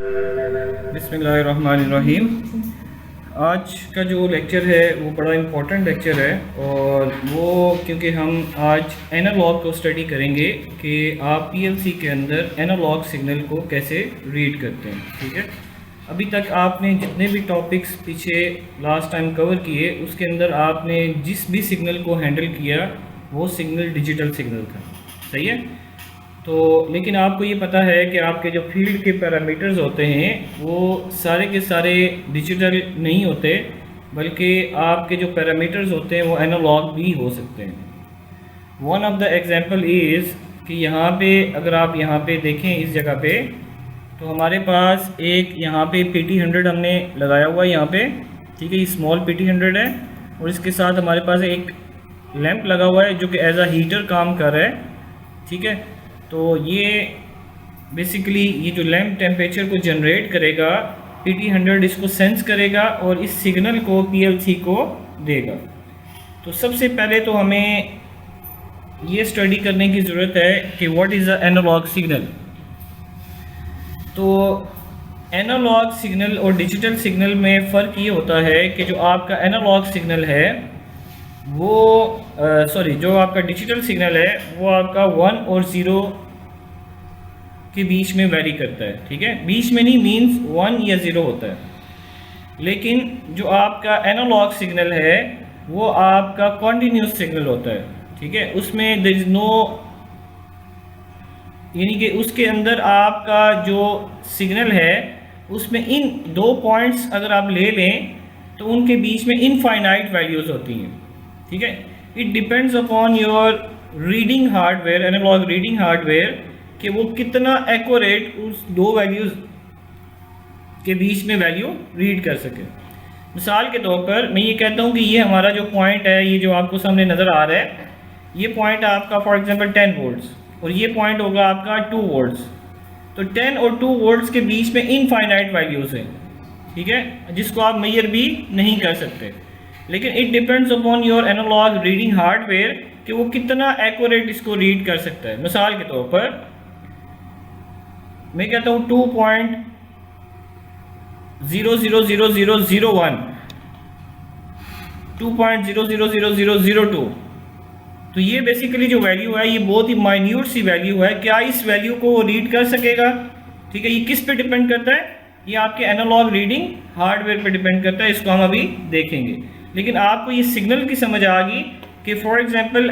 बिस्मिल्लाहिर्रहमानिर्रहीम। आज का जो लेक्चर है वो बड़ा इम्पोर्टेंट लेक्चर है और वो क्योंकि हम आज एनालॉग को स्टडी करेंगे कि आप पीएलसी के अंदर एनालॉग सिग्नल को कैसे रीड करते हैं। ठीक है, अभी तक आपने जितने भी टॉपिक्स पीछे लास्ट टाइम कवर किए उसके अंदर आपने जिस भी सिग्नल को हैंडल किया वो सिग्नल डिजिटल सिग्नल था। सही है, तो लेकिन आपको ये पता है कि आपके जो फील्ड के पैरामीटर्स होते हैं वो सारे के सारे डिजिटल नहीं होते, बल्कि आपके जो पैरामीटर्स होते हैं वो एनालॉग भी हो सकते हैं। One of the example is कि यहाँ पे अगर आप यहाँ पे देखें इस जगह पे, तो हमारे पास एक यहाँ पे PT100 हमने लगाया हुआ है यहाँ पे। ठीक है, ये स्मॉल PT100 है और इसके साथ हमारे पास एक लैंप लगा हुआ है जो कि एज अ हीटर काम कर रहा है। ठीक है, तो ये बेसिकली ये जो लैंप टेम्परेचर को जनरेट करेगा, PT100 इसको सेंस करेगा और इस सिग्नल को PLC को देगा। तो सबसे पहले तो हमें ये स्टडी करने की ज़रूरत है कि what is a analogue signal. तो एनालॉग सिग्नल और डिजिटल सिग्नल में फ़र्क ये होता है कि जो आपका एनालॉग सिग्नल है वो जो आपका डिजिटल सिग्नल है वो आपका 1 और 0 के बीच में वेरी करता है। ठीक है, बीच में नहीं मींस 1 या 0 होता है। लेकिन जो आपका एनालॉग सिग्नल है वो आपका कॉन्टिन्यूस सिग्नल होता है। ठीक है, उसमें देयर इज़ नो, यानी कि उसके अंदर आपका जो सिग्नल है उसमें इन दो पॉइंट्स अगर आप ले लें तो उनके बीच में इनफाइनाइट वैल्यूज़ होती हैं। ठीक है, it depends upon your reading hardware, analogue reading hardware, कि वो कितना एक्यूरेट उस दो वैल्यूज़ के बीच में वैल्यू रीड कर सके। मिसाल के तौर पर मैं ये कहता हूँ कि ये हमारा जो पॉइंट है, ये जो आपको सामने नज़र आ रहा है, ये पॉइंट आपका फॉर एग्जांपल 10 वोल्ट्स और ये पॉइंट होगा आपका 2 वोल्ट्स। तो 10 और 2 वोल्ट्स के बीच में इनफाइनाइट वैल्यूज़ हैं। ठीक है, जिसको आप मेजर भी नहीं कर सकते, लेकिन it depends upon your analogue reading hardware कि वो कितना एक्यूरेट इसको रीड कर सकता है। मिसाल के तौर पर मैं कहता हूँ 2.0000001, 2.0000002, तो ये बेसिकली जो वैल्यू है ये बहुत ही माइन्यूट सी वैल्यू है। क्या इस वैल्यू को वो रीड कर सकेगा? ठीक है, ये किस पे डिपेंड करता है? ये आपके एनालॉग रीडिंग हार्डवेयर पे डिपेंड करता है। इसको हम अभी देखेंगे, लेकिन आपको ये सिग्नल की समझ आ गई कि फॉर एग्जांपल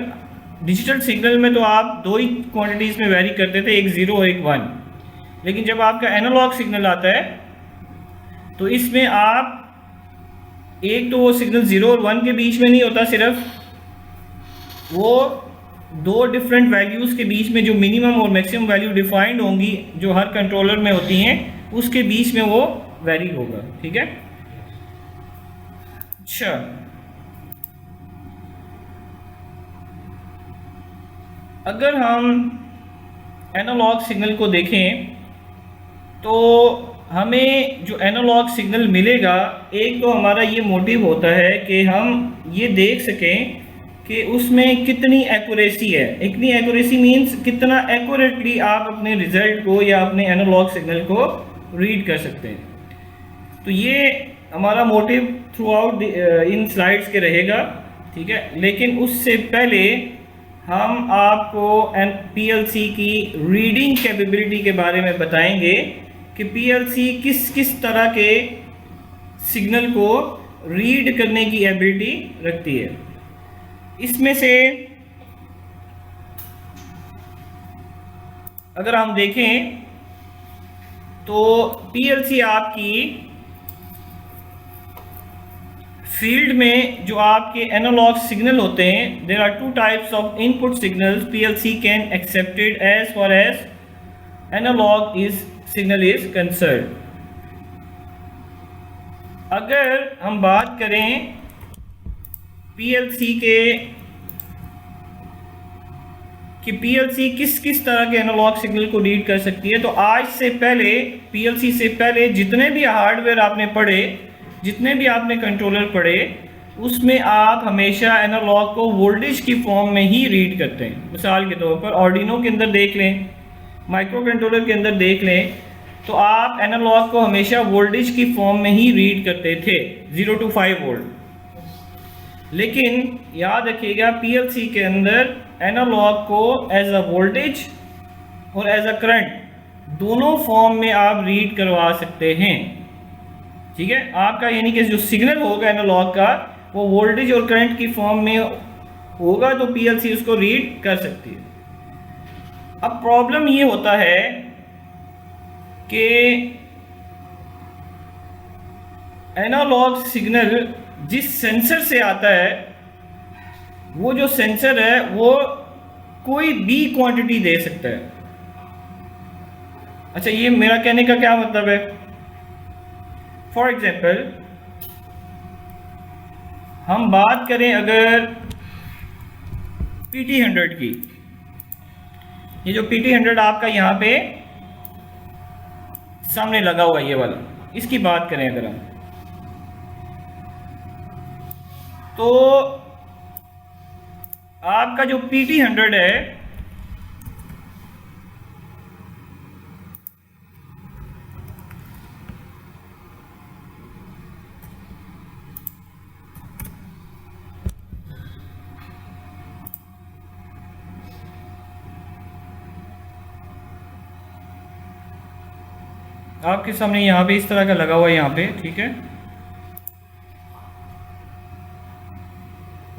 डिजिटल सिग्नल में तो आप दो ही क्वांटिटीज़ में वेरी करते थे, एक 0 और एक 1। लेकिन जब आपका एनालॉग सिग्नल आता है तो इसमें आप एक तो वो सिग्नल 0 और 1 के बीच में नहीं होता, सिर्फ वो दो डिफरेंट वैल्यूज़ के बीच में जो मिनिमम और मैक्सिमम वैल्यू डिफाइंड होंगी जो हर कंट्रोलर में होती हैं उसके बीच में वो वेरी होगा। ठीक है, अच्छा, अगर हम एनालॉग सिग्नल को देखें तो हमें जो एनालॉग सिग्नल मिलेगा, एक तो हमारा ये मोटिव होता है कि हम ये देख सकें कि उसमें कितनी एक्यूरेसी है। इतनी एक्यूरेसी मींस कितना एक्यूरेटली आप अपने रिजल्ट को या अपने एनालॉग सिग्नल को रीड कर सकते हैं। तो ये हमारा motive through out in slides के रहेगा। ठीक है, लेकिन उससे पहले हम आपको PLC की रीडिंग कैपेबिलिटी के बारे में बताएंगे कि PLC किस किस तरह के सिग्नल को रीड करने की एबिलिटी रखती है। इसमें से अगर हम देखें तो PLC आपकी फील्ड में जो आपके एनालॉग सिग्नल होते हैं, there are two types of input signals PLC can accepted as far as analogue is signal is concern. अगर हम बात करें PLC कि PLC किस किस तरह के एनालॉग सिग्नल को रीड कर सकती है, तो आज से पहले PLC से पहले जितने भी हार्डवेयर आपने पढ़े, जितने भी आपने कंट्रोलर पढ़े, उसमें आप हमेशा एनालॉग को वोल्टेज की फॉर्म में ही रीड करते हैं। मिसाल के तौर पर आर्डिनो के अंदर देख लें, माइक्रो कंट्रोलर के अंदर देख लें, तो आप एनालॉग को हमेशा वोल्टेज की फॉर्म में ही रीड करते थे 0 to 5 वोल्ट। लेकिन याद रखिएगा पीएलसी के अंदर एनालॉग को एज अ वोल्टेज और एज अ करंट दोनों फॉर्म में आप रीड करवा सकते हैं। ठीक है, आपका यानी कि जो सिग्नल होगा एनालॉग का वो वोल्टेज और करंट की फॉर्म में होगा तो पीएलसी उसको रीड कर सकती है। अब प्रॉब्लम ये होता है कि एनालॉग सिग्नल जिस सेंसर से आता है वो जो सेंसर है वो कोई भी क्वांटिटी दे सकता है। अच्छा, ये मेरा कहने का क्या मतलब है? फॉर एग्जाम्पल हम बात करें अगर PT100 की, ये जो PT100 आपका यहाँ पे सामने लगा हुआ ये वाला, इसकी बात करें अगर हम, तो आपका जो PT100 है आपके सामने यहाँ पे इस तरह का लगा हुआ है यहाँ पे, ठीक है।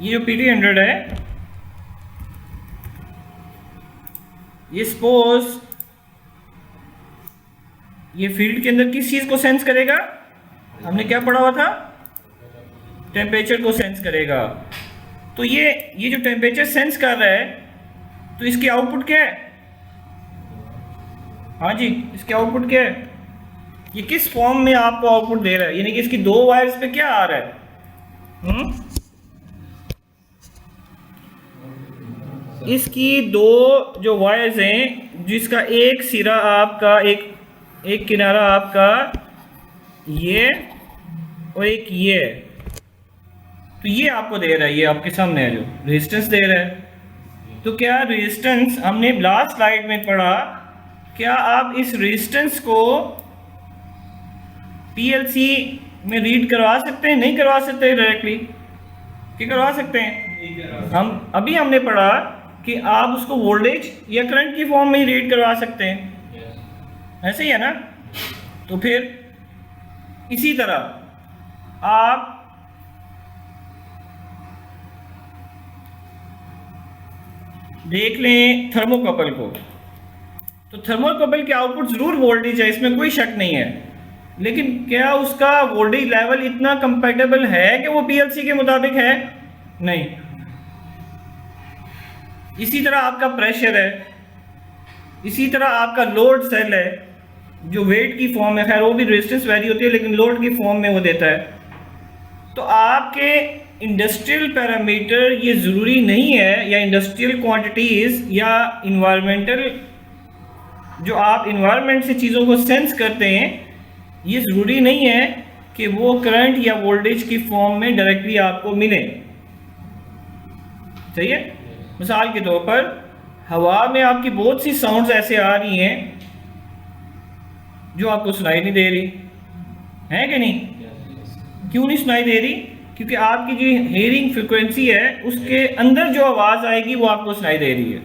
ये जो PT100 है ये सपोज ये फील्ड के अंदर किस चीज को सेंस करेगा? हमने क्या पढ़ा हुआ था? टेम्परेचर को सेंस करेगा। तो ये जो टेम्परेचर सेंस कर रहा है तो इसकी आउटपुट क्या है? हाँ जी, इसके आउटपुट क्या है? ये किस फॉर्म में आपको आउटपुट दे रहा है, यानी कि इसकी दो वायर्स पे क्या आ रहा है? इसकी दो जो वायर्स हैं जिसका एक सिरा आपका एक किनारा आपका ये और एक ये, तो ये आपको दे रहा है, ये आपके सामने है जो रेजिस्टेंस दे रहा है। तो क्या रेजिस्टेंस हमने लास्ट स्लाइड में पढ़ा, क्या आप इस रेजिस्टेंस को पीएलसी में रीड करवा सकते हैं? नहीं करवा सकते डायरेक्टली, क्या करवा सकते हैं? हमने पढ़ा कि आप उसको वोल्टेज या करंट की फॉर्म में ही रीड करवा सकते हैं, ऐसे ही है ना? तो फिर इसी तरह आप देख लें थर्मोकपल को, तो थर्मोकपल के आउटपुट जरूर वोल्टेज है, इसमें कोई शक नहीं है, लेकिन क्या उसका वोल्टेज लेवल इतना कंपैटिबल है कि वो पीएलसी के मुताबिक है? नहीं। इसी तरह आपका प्रेशर है, इसी तरह आपका लोड सेल है जो वेट की फॉर्म में, खैर वो भी रेजिस्टेंस वैरी होती है लेकिन लोड की फॉर्म में वो देता है। तो आपके इंडस्ट्रियल पैरामीटर ये ज़रूरी नहीं है, या इंडस्ट्रियल क्वांटिटीज़ या इन्वायरमेंटल जो आप इन्वायरमेंट से चीज़ों को सेंस करते हैं, ये ज़रूरी नहीं है कि वो करंट या वोल्टेज की फॉर्म में डायरेक्टली आपको मिले। सही है? मिसाल के तौर पर हवा में आपकी बहुत सी साउंड्स ऐसे आ रही हैं जो आपको सुनाई नहीं दे रही है कि नहीं? क्यों नहीं सुनाई दे रही? क्योंकि आपकी जो हेयरिंग फ्रिक्वेंसी है उसके अंदर जो आवाज़ आएगी वो आपको सुनाई दे रही है,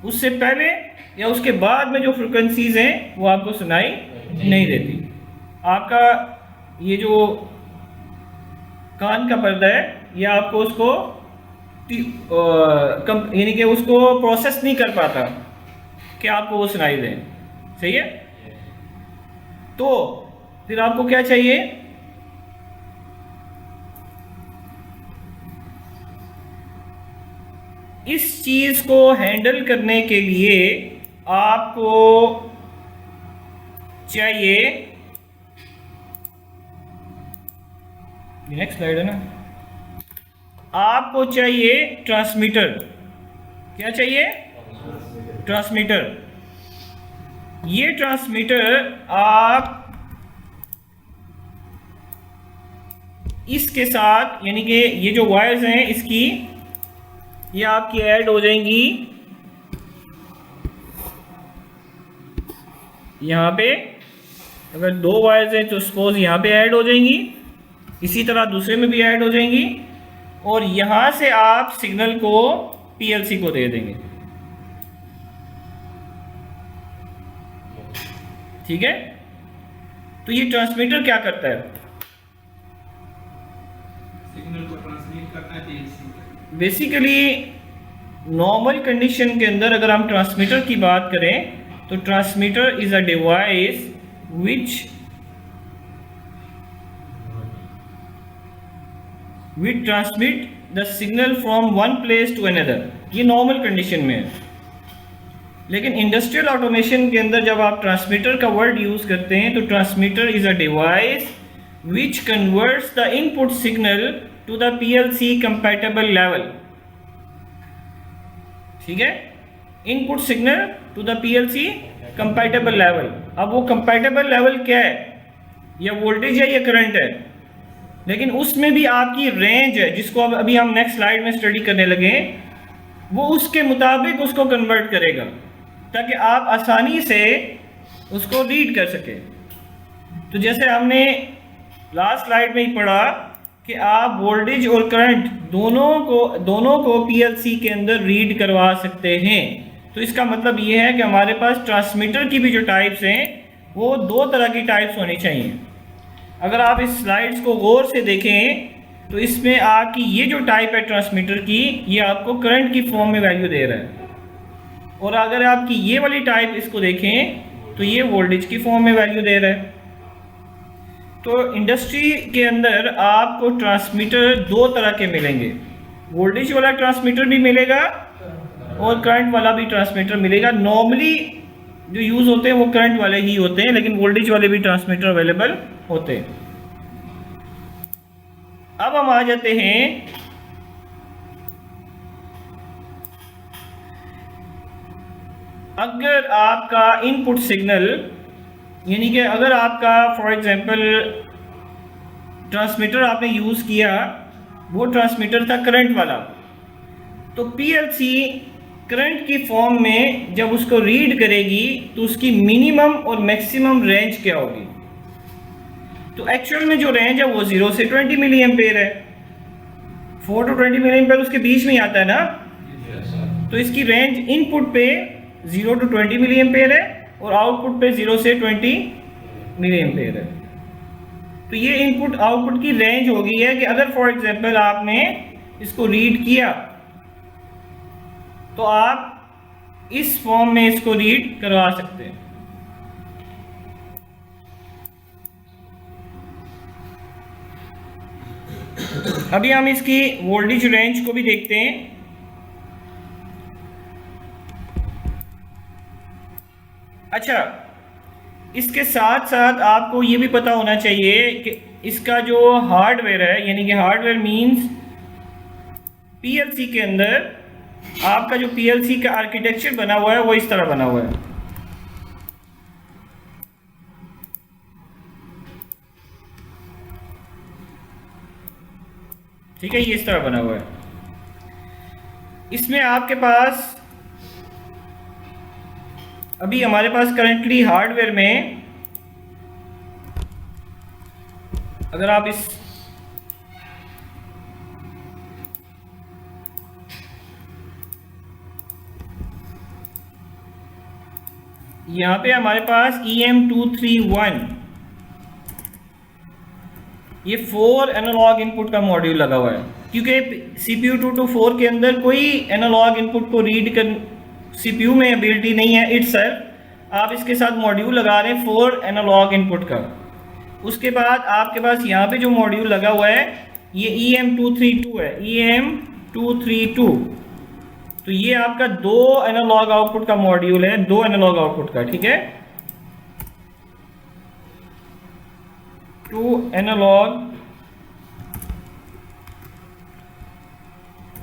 उससे पहले या उसके बाद में जो फ्रिक्वेंसीज हैं वो आपको सुनाई नहीं देती। आपका ये जो कान का पर्दा है ये आपको उसको यानी कि उसको प्रोसेस नहीं कर पाता कि आपको वो सुनाई दे। सही है? तो फिर आपको क्या चाहिए? इस चीज को हैंडल करने के लिए आपको चाहिए, नेक्स्ट स्लाइड है ना, आपको चाहिए ट्रांसमीटर। क्या चाहिए? ट्रांसमीटर। ये ट्रांसमीटर आप इसके साथ, यानी कि ये जो वायर्स हैं इसकी, ये आपकी ऐड हो जाएंगी यहाँ पे अगर 2 वायर्स हैं तो सपोज यहाँ पे ऐड हो जाएंगी, इसी तरह दूसरे में भी ऐड हो जाएंगी, और यहाँ से आप सिग्नल को पीएलसी को दे देंगे। ठीक है, तो ये ट्रांसमीटर क्या करता है? सिग्नल को ट्रांसमिट करता है पीएलसी। बेसिकली नॉर्मल कंडीशन के अंदर अगर हम ट्रांसमीटर की बात करें तो transmitter is a device which transmit the signal from one place to another। ये नॉर्मल कंडीशन में है, लेकिन इंडस्ट्रियल ऑटोमेशन के अंदर जब आप ट्रांसमीटर का वर्ड यूज करते हैं तो transmitter is a device which converts the input signal to the PLC compatible level। ठीक है, input signal to the PLC compatible level. अब वो कंपैटिबल लेवल क्या है? या वोल्टेज है या करंट है, लेकिन उसमें भी आपकी रेंज है जिसको अब अभी हम नेक्स्ट स्लाइड में स्टडी करने लगे, वो उसके मुताबिक उसको कन्वर्ट करेगा ताकि आप आसानी से उसको रीड कर सके। तो जैसे हमने लास्ट स्लाइड में ही पढ़ा कि आप वोल्टेज और करंट दोनों को पीएलसी के अंदर रीड करवा सकते हैं। तो इसका मतलब ये है कि हमारे पास ट्रांसमीटर की भी जो टाइप्स हैं वो 2 तरह की टाइप्स होनी चाहिए। अगर आप इस स्लाइड्स को गौर से देखें तो इसमें आपकी ये जो टाइप है ट्रांसमीटर की, ये आपको करंट की फॉर्म में वैल्यू दे रहा है, और अगर आपकी ये वाली टाइप इसको देखें तो ये वोल्टेज की फॉर्म में वैल्यू दे रहा है। तो इंडस्ट्री के अंदर आपको ट्रांसमीटर 2 तरह के मिलेंगे, वोल्टेज वाला ट्रांसमीटर भी मिलेगा और करंट वाला भी ट्रांसमीटर मिलेगा। नॉर्मली जो यूज़ होते हैं वो करंट वाले ही होते हैं, लेकिन वोल्टेज वाले भी ट्रांसमीटर अवेलेबल होते हैं। अब हम आ जाते हैं अगर आपका इनपुट सिग्नल, यानी कि अगर आपका फॉर एग्जांपल ट्रांसमीटर आपने यूज़ किया, वो ट्रांसमीटर था करंट वाला, तो पीएलसी करंट की फॉर्म में जब उसको रीड करेगी तो उसकी मिनिमम और मैक्सिमम रेंज क्या होगी? तो एक्चुअल में जो रेंज है वो 0 से 20 मिली एम्पेयर है। 4 to 20 मिली एम्पेयर उसके बीच में ही आता है ना। तो इसकी रेंज इनपुट पे 0 to 20 मिली एम्पेयर है और आउटपुट पे 0 से 20 मिली एम्पेयर है। तो ये इनपुट आउटपुट की रेंज हो गई है कि अगर फॉर एग्जांपल आपने इसको रीड किया तो आप इस फॉर्म में इसको रीड करवा सकते हैं। अभी हम इसकी वोल्टेज रेंज को भी देखते हैं। अच्छा, इसके साथ साथ आपको ये भी पता होना चाहिए कि इसका जो हार्डवेयर है, यानी कि हार्डवेयर मींस पीएलसी के अंदर आपका जो पीएलसी का आर्किटेक्चर बना हुआ है वो इस तरह बना हुआ है। ठीक है, ये इस तरह बना हुआ है। इसमें आपके पास अभी हमारे पास करंटली हार्डवेयर में अगर आप इस यहाँ पे हमारे पास EM231 ये 4 एनालॉग इनपुट का मॉड्यूल लगा हुआ है, क्योंकि CPU 224 के अंदर कोई एनालॉग इनपुट को रीड कर CPU में एबिलिटी नहीं है इटसेल्फ। आप इसके साथ मॉड्यूल लगा रहे हैं 4 एनालॉग इनपुट का। उसके बाद आपके पास यहाँ पे जो मॉड्यूल लगा हुआ है ये EM232 है, EM232। तो ये आपका 2 एनालॉग आउटपुट का मॉड्यूल है, 2 एनालॉग आउटपुट का। ठीक है, 2 एनालॉग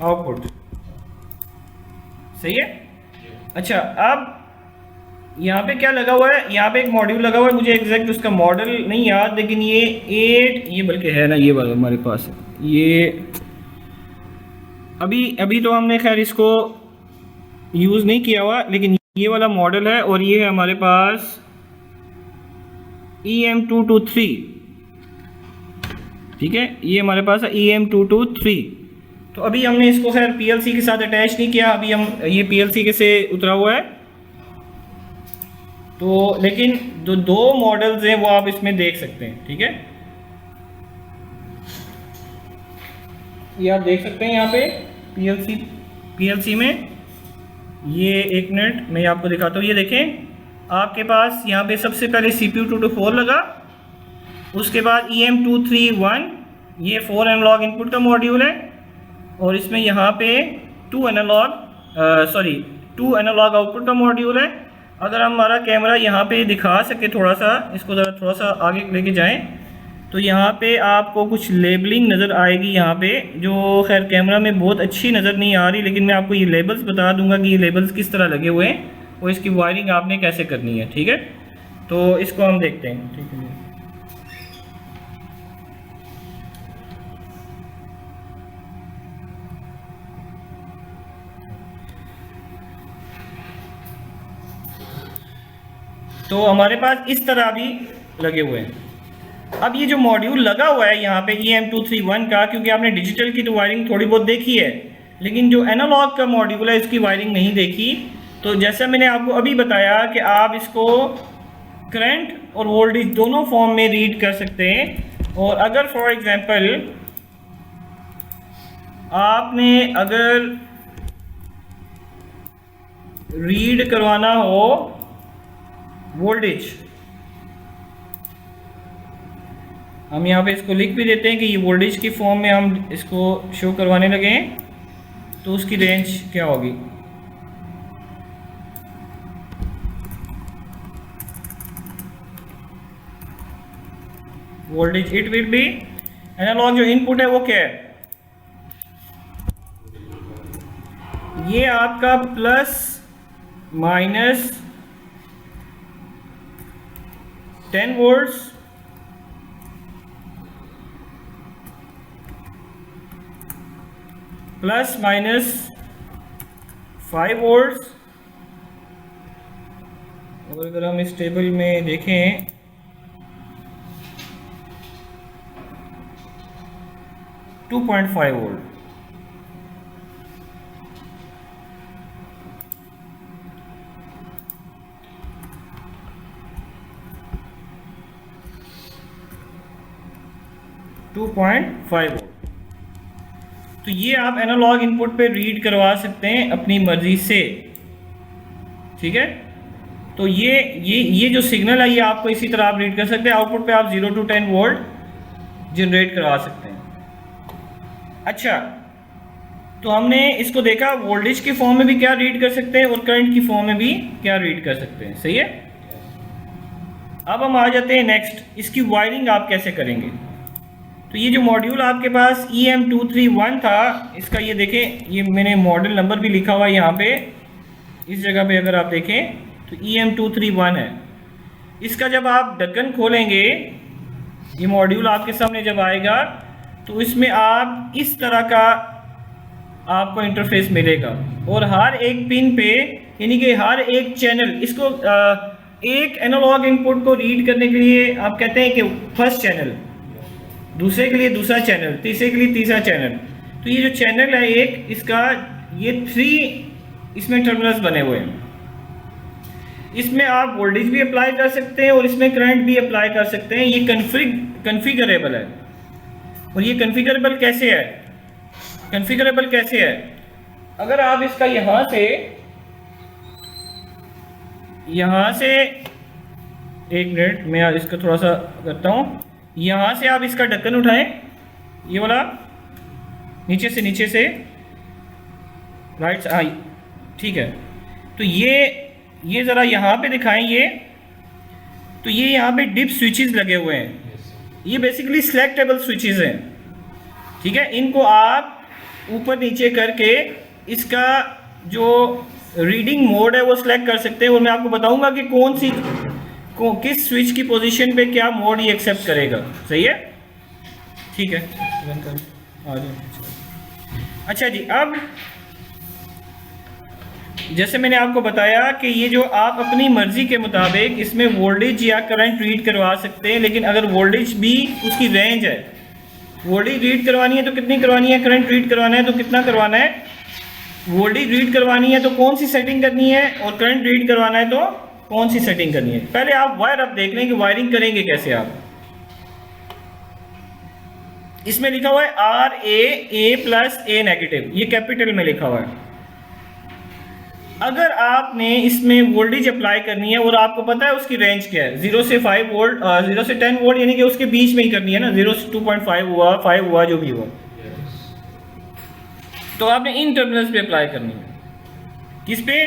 आउटपुट, सही है। अच्छा, अब यहाँ पे क्या लगा हुआ है? यहाँ पे एक मॉड्यूल लगा हुआ है, मुझे एग्जैक्ट उसका मॉडल नहीं याद, लेकिन ये 8 ये बल्कि है ना, ये वाला हमारे पास है। ये अभी तो हमने खैर इसको यूज़ नहीं किया हुआ, लेकिन ये वाला मॉडल है और ये है हमारे पास EM223, ठीक है, ये हमारे पास है EM223। तो अभी हमने इसको खैर PLC के साथ अटैच नहीं किया, अभी हम ये PLC के से उतरा हुआ है। तो लेकिन जो दो मॉडल्स हैं वो आप इसमें देख सकते हैं, ठीक है, ये आप देख सकते हैं यहाँ पे PLC में। ये एक मिनट मैं आपको दिखाता हूँ, ये देखें आपके पास यहाँ पे सबसे पहले CPU 224 लगा, उसके बाद EM231, ये 4 एनालॉग इनपुट का मॉड्यूल है, और इसमें यहाँ पे 2 एनालॉग आउटपुट का मॉड्यूल है। अगर हम हमारा कैमरा यहाँ पे दिखा सके थोड़ा सा, इसको ज़रा थोड़ा सा आगे लेके जाएं, तो यहाँ पे आपको कुछ लेबलिंग नज़र आएगी यहाँ पे, जो खैर कैमरा में बहुत अच्छी नज़र नहीं आ रही, लेकिन मैं आपको ये लेबल्स बता दूंगा कि ये लेबल्स किस तरह लगे हुए हैं और इसकी वायरिंग आपने कैसे करनी है, ठीक है। तो इसको हम देखते हैं, ठीक है। तो हमारे पास इस तरह भी लगे हुए हैं। अब ये जो मॉड्यूल लगा हुआ है यहाँ पे EM231 का, क्योंकि आपने डिजिटल की तो वायरिंग थोड़ी बहुत देखी है, लेकिन जो एनालॉग का मॉड्यूल है इसकी वायरिंग नहीं देखी। तो जैसा मैंने आपको अभी बताया कि आप इसको करंट और वोल्टेज दोनों फॉर्म में रीड कर सकते हैं। और अगर फॉर एग्जांपल आपने अगर रीड करवाना हो वोल्टेज, हम यहाँ पे इसको लिख भी देते हैं कि ये वोल्टेज की फॉर्म में हम इसको शो करवाने लगे हैं, तो उसकी रेंज क्या होगी। Voltage it will be, analogue जो इनपुट है वो क्या है, ये आपका plus minus 10 volts, plus minus 5 volts. और अगर हम इस टेबल में देखें 2.5 वोल्ट। तो ये आप एनालॉग इनपुट पे रीड करवा सकते हैं अपनी मर्जी से, ठीक है। तो ये जो सिग्नल है ये आपको इसी तरह आप रीड कर सकते हैं। आउटपुट पे आप 0 to 10 वोल्ट जनरेट करवा सकते हैं। अच्छा, तो हमने इसको देखा वोल्टेज की फॉर्म में भी क्या रीड कर सकते हैं और करंट की फॉर्म में भी क्या रीड कर सकते हैं, सही है। अब हम आ जाते हैं नेक्स्ट, इसकी वायरिंग आप कैसे करेंगे। तो ये जो मॉड्यूल आपके पास EM231 था, इसका ये देखें, ये मैंने मॉडल नंबर भी लिखा हुआ है यहाँ पे, इस जगह पे अगर आप देखें तो EM231 है। इसका जब आप ढक्कन खोलेंगे, ये मॉड्यूल आपके सामने जब आएगा तो इसमें आप इस तरह का आपको इंटरफेस मिलेगा, और हर एक पिन पे यानी कि हर एक चैनल, इसको एक एनालॉग इनपुट को रीड करने के लिए आप कहते हैं कि फर्स्ट चैनल, दूसरे के लिए दूसरा चैनल, तीसरे के लिए तीसरा चैनल। तो ये जो चैनल है एक, इसका ये 3 इसमें टर्मिनल्स बने हुए हैं। इसमें आप वोल्टेज भी अप्लाई कर सकते हैं और इसमें करंट भी अप्लाई कर सकते हैं। ये कन्फिगरेबल है। और ये कन्फिगरेबल कैसे है, कन्फिगरेबल कैसे है, अगर आप इसका यहाँ से एक मिनट मैं इसका थोड़ा सा करता हूँ, यहाँ से आप इसका ढक्कन उठाएं, ये वाला नीचे से राइट आई, ठीक है। तो ये ज़रा यहाँ पे दिखाएं, तो ये यहाँ पे डिप स्विचेस लगे हुए हैं, ये बेसिकली सिलेक्टेबल स्विचेस हैं, ठीक है। इनको आप ऊपर नीचे करके इसका जो रीडिंग मोड है वो सिलेक्ट कर सकते हैं, और मैं आपको बताऊंगा कि किस स्विच की पोजीशन पे क्या मोड ये एक्सेप्ट करेगा, सही है, ठीक है। आ जाओ। अच्छा जी, अब जैसे मैंने आपको बताया कि ये जो आप अपनी मर्ज़ी के मुताबिक इसमें वोल्टेज या करंट रीड करवा सकते हैं, लेकिन अगर वोल्टेज भी उसकी रेंज है, वोल्टेज रीड करवानी है तो कितनी करवानी है, करंट रीड करवाना है तो कितना करवाना है, वोल्टेज रीड करवानी है तो कौन सी सेटिंग करनी है, और करंट रीड करवाना है तो कौन सी सेटिंग करनी है। पहले आप वायर आप देख लें कि वायरिंग करेंगे कैसे। आप इसमें लिखा हुआ है RA प्लस A नेगेटिव, ये कैपिटल में लिखा हुआ है। अगर आपने इसमें वोल्टेज अप्लाई करनी है और आपको पता है उसकी रेंज क्या है, 0 से 5 वोल्ट, 0 से 10 वोल्ट, यानी कि उसके बीच में ही करनी है ना, 0 से 2.5 हुआ, 5 हुआ, जो भी हुआ, तो आपने इन टर्मिनल्स पे अप्लाई करनी है। किस पे?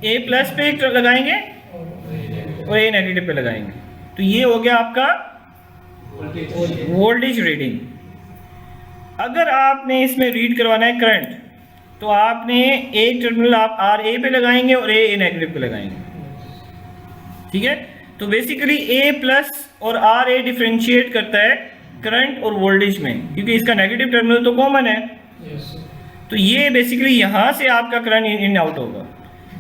A प्लस पे लगाएंगे और A नेगेटिव पे लगाएंगे। तो ये हो गया आपका वोल्टेज रीडिंग। अगर आपने इसमें रीड करवाना है करंट, तो आपने एक टर्मिनल आप RA पे लगाएंगे और A नेगेटिव पे लगाएंगे, ठीक है। तो बेसिकली A प्लस और RA डिफरेंशिएट करता है करंट और वोल्टेज में, क्योंकि इसका नेगेटिव टर्मिनल तो कॉमन है। तो ये बेसिकली यहाँ से आपका करंट इन आउट होगा।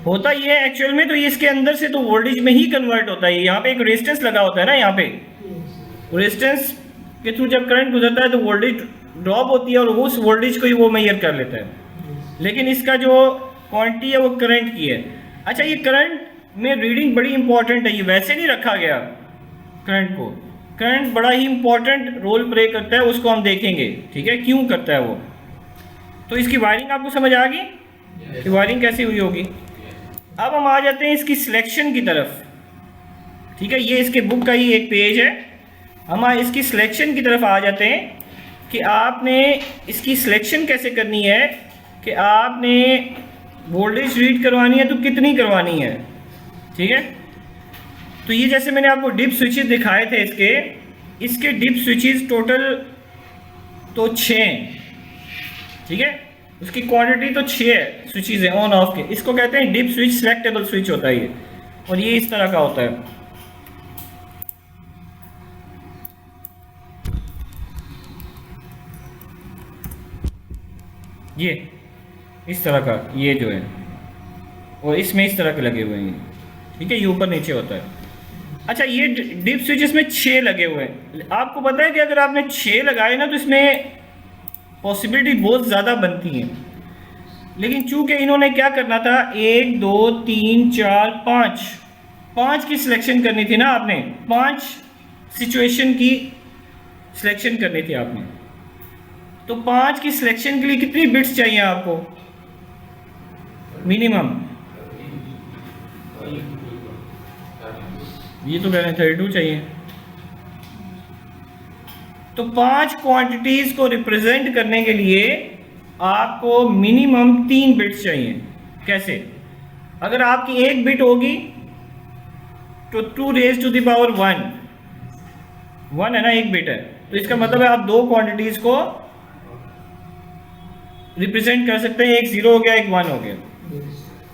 होता ये है एक्चुअल में, तो ये इसके अंदर से तो वोल्टेज में ही कन्वर्ट होता है। यहाँ पे एक रेजिस्टेंस लगा होता है ना, यहाँ पे रेजिस्टेंस के थ्रू जब करंट गुजरता है तो वोल्टेज ड्रॉप होती है और उस वोल्टेज को ही वो मेजर कर लेता है। लेकिन इसका जो क्वांटिटी है वो करंट की है। अच्छा, ये करंट में रीडिंग बड़ी इंपॉर्टेंट है, ये वैसे नहीं रखा गया करंट को। करंट बड़ा ही इंपॉर्टेंट रोल प्ले करता है, उसको हम देखेंगे, ठीक है, क्यों करता है वो। तो इसकी वायरिंग आपको समझ आ गई कि वायरिंग कैसी हुई होगी। अब हम आ जाते हैं इसकी सिलेक्शन की तरफ, ठीक है। ये इसके बुक का ही एक पेज है। हम इसकी सिलेक्शन की तरफ आ जाते हैं कि आपने इसकी सिलेक्शन कैसे करनी है, कि आपने वोल्टेज रीड करवानी है तो कितनी करवानी है, ठीक है। तो ये जैसे मैंने आपको डिप स्विचेस दिखाए थे, इसके डिप स्विचेस टोटल तो 6, ठीक है। उसकी क्वांटिटी तो 6 स्विचेस है ऑन ऑफ के। इसको कहते हैं डिप स्विच, सिलेक्टेबल स्विच होता है ये, और ये इस तरह का होता है। ये इस तरह का, ये जो है, और इसमें इस तरह के लगे हुए हैं, ठीक है। ये ऊपर नीचे होता है। अच्छा, ये डिप स्विचेस में 6 लगे हुए हैं। आपको पता है कि अगर आपने 6 लगाए ना तो इसमें पॉसिबिलिटी बहुत ज़्यादा बनती है। लेकिन चूंकि इन्होंने क्या करना था, 1 2 3 4 5 की सिलेक्शन करनी थी ना आपने, 5 सिचुएशन की सिलेक्शन करनी थी आपने। तो 5 की सिलेक्शन के लिए कितनी बिट्स चाहिए आपको मिनिमम? ये तो कह रहे हैं 32 चाहिए। तो 5 क्वांटिटीज को रिप्रेजेंट करने के लिए आपको मिनिमम 3 बिट्स चाहिए। कैसे? अगर आपकी 1 बिट होगी तो 2 रेज़ टू द पावर 1 है ना, 1 बिट है, तो इसका मतलब है आप 2 क्वांटिटीज को रिप्रेजेंट कर सकते हैं। एक 0 हो गया, एक 1 हो गया।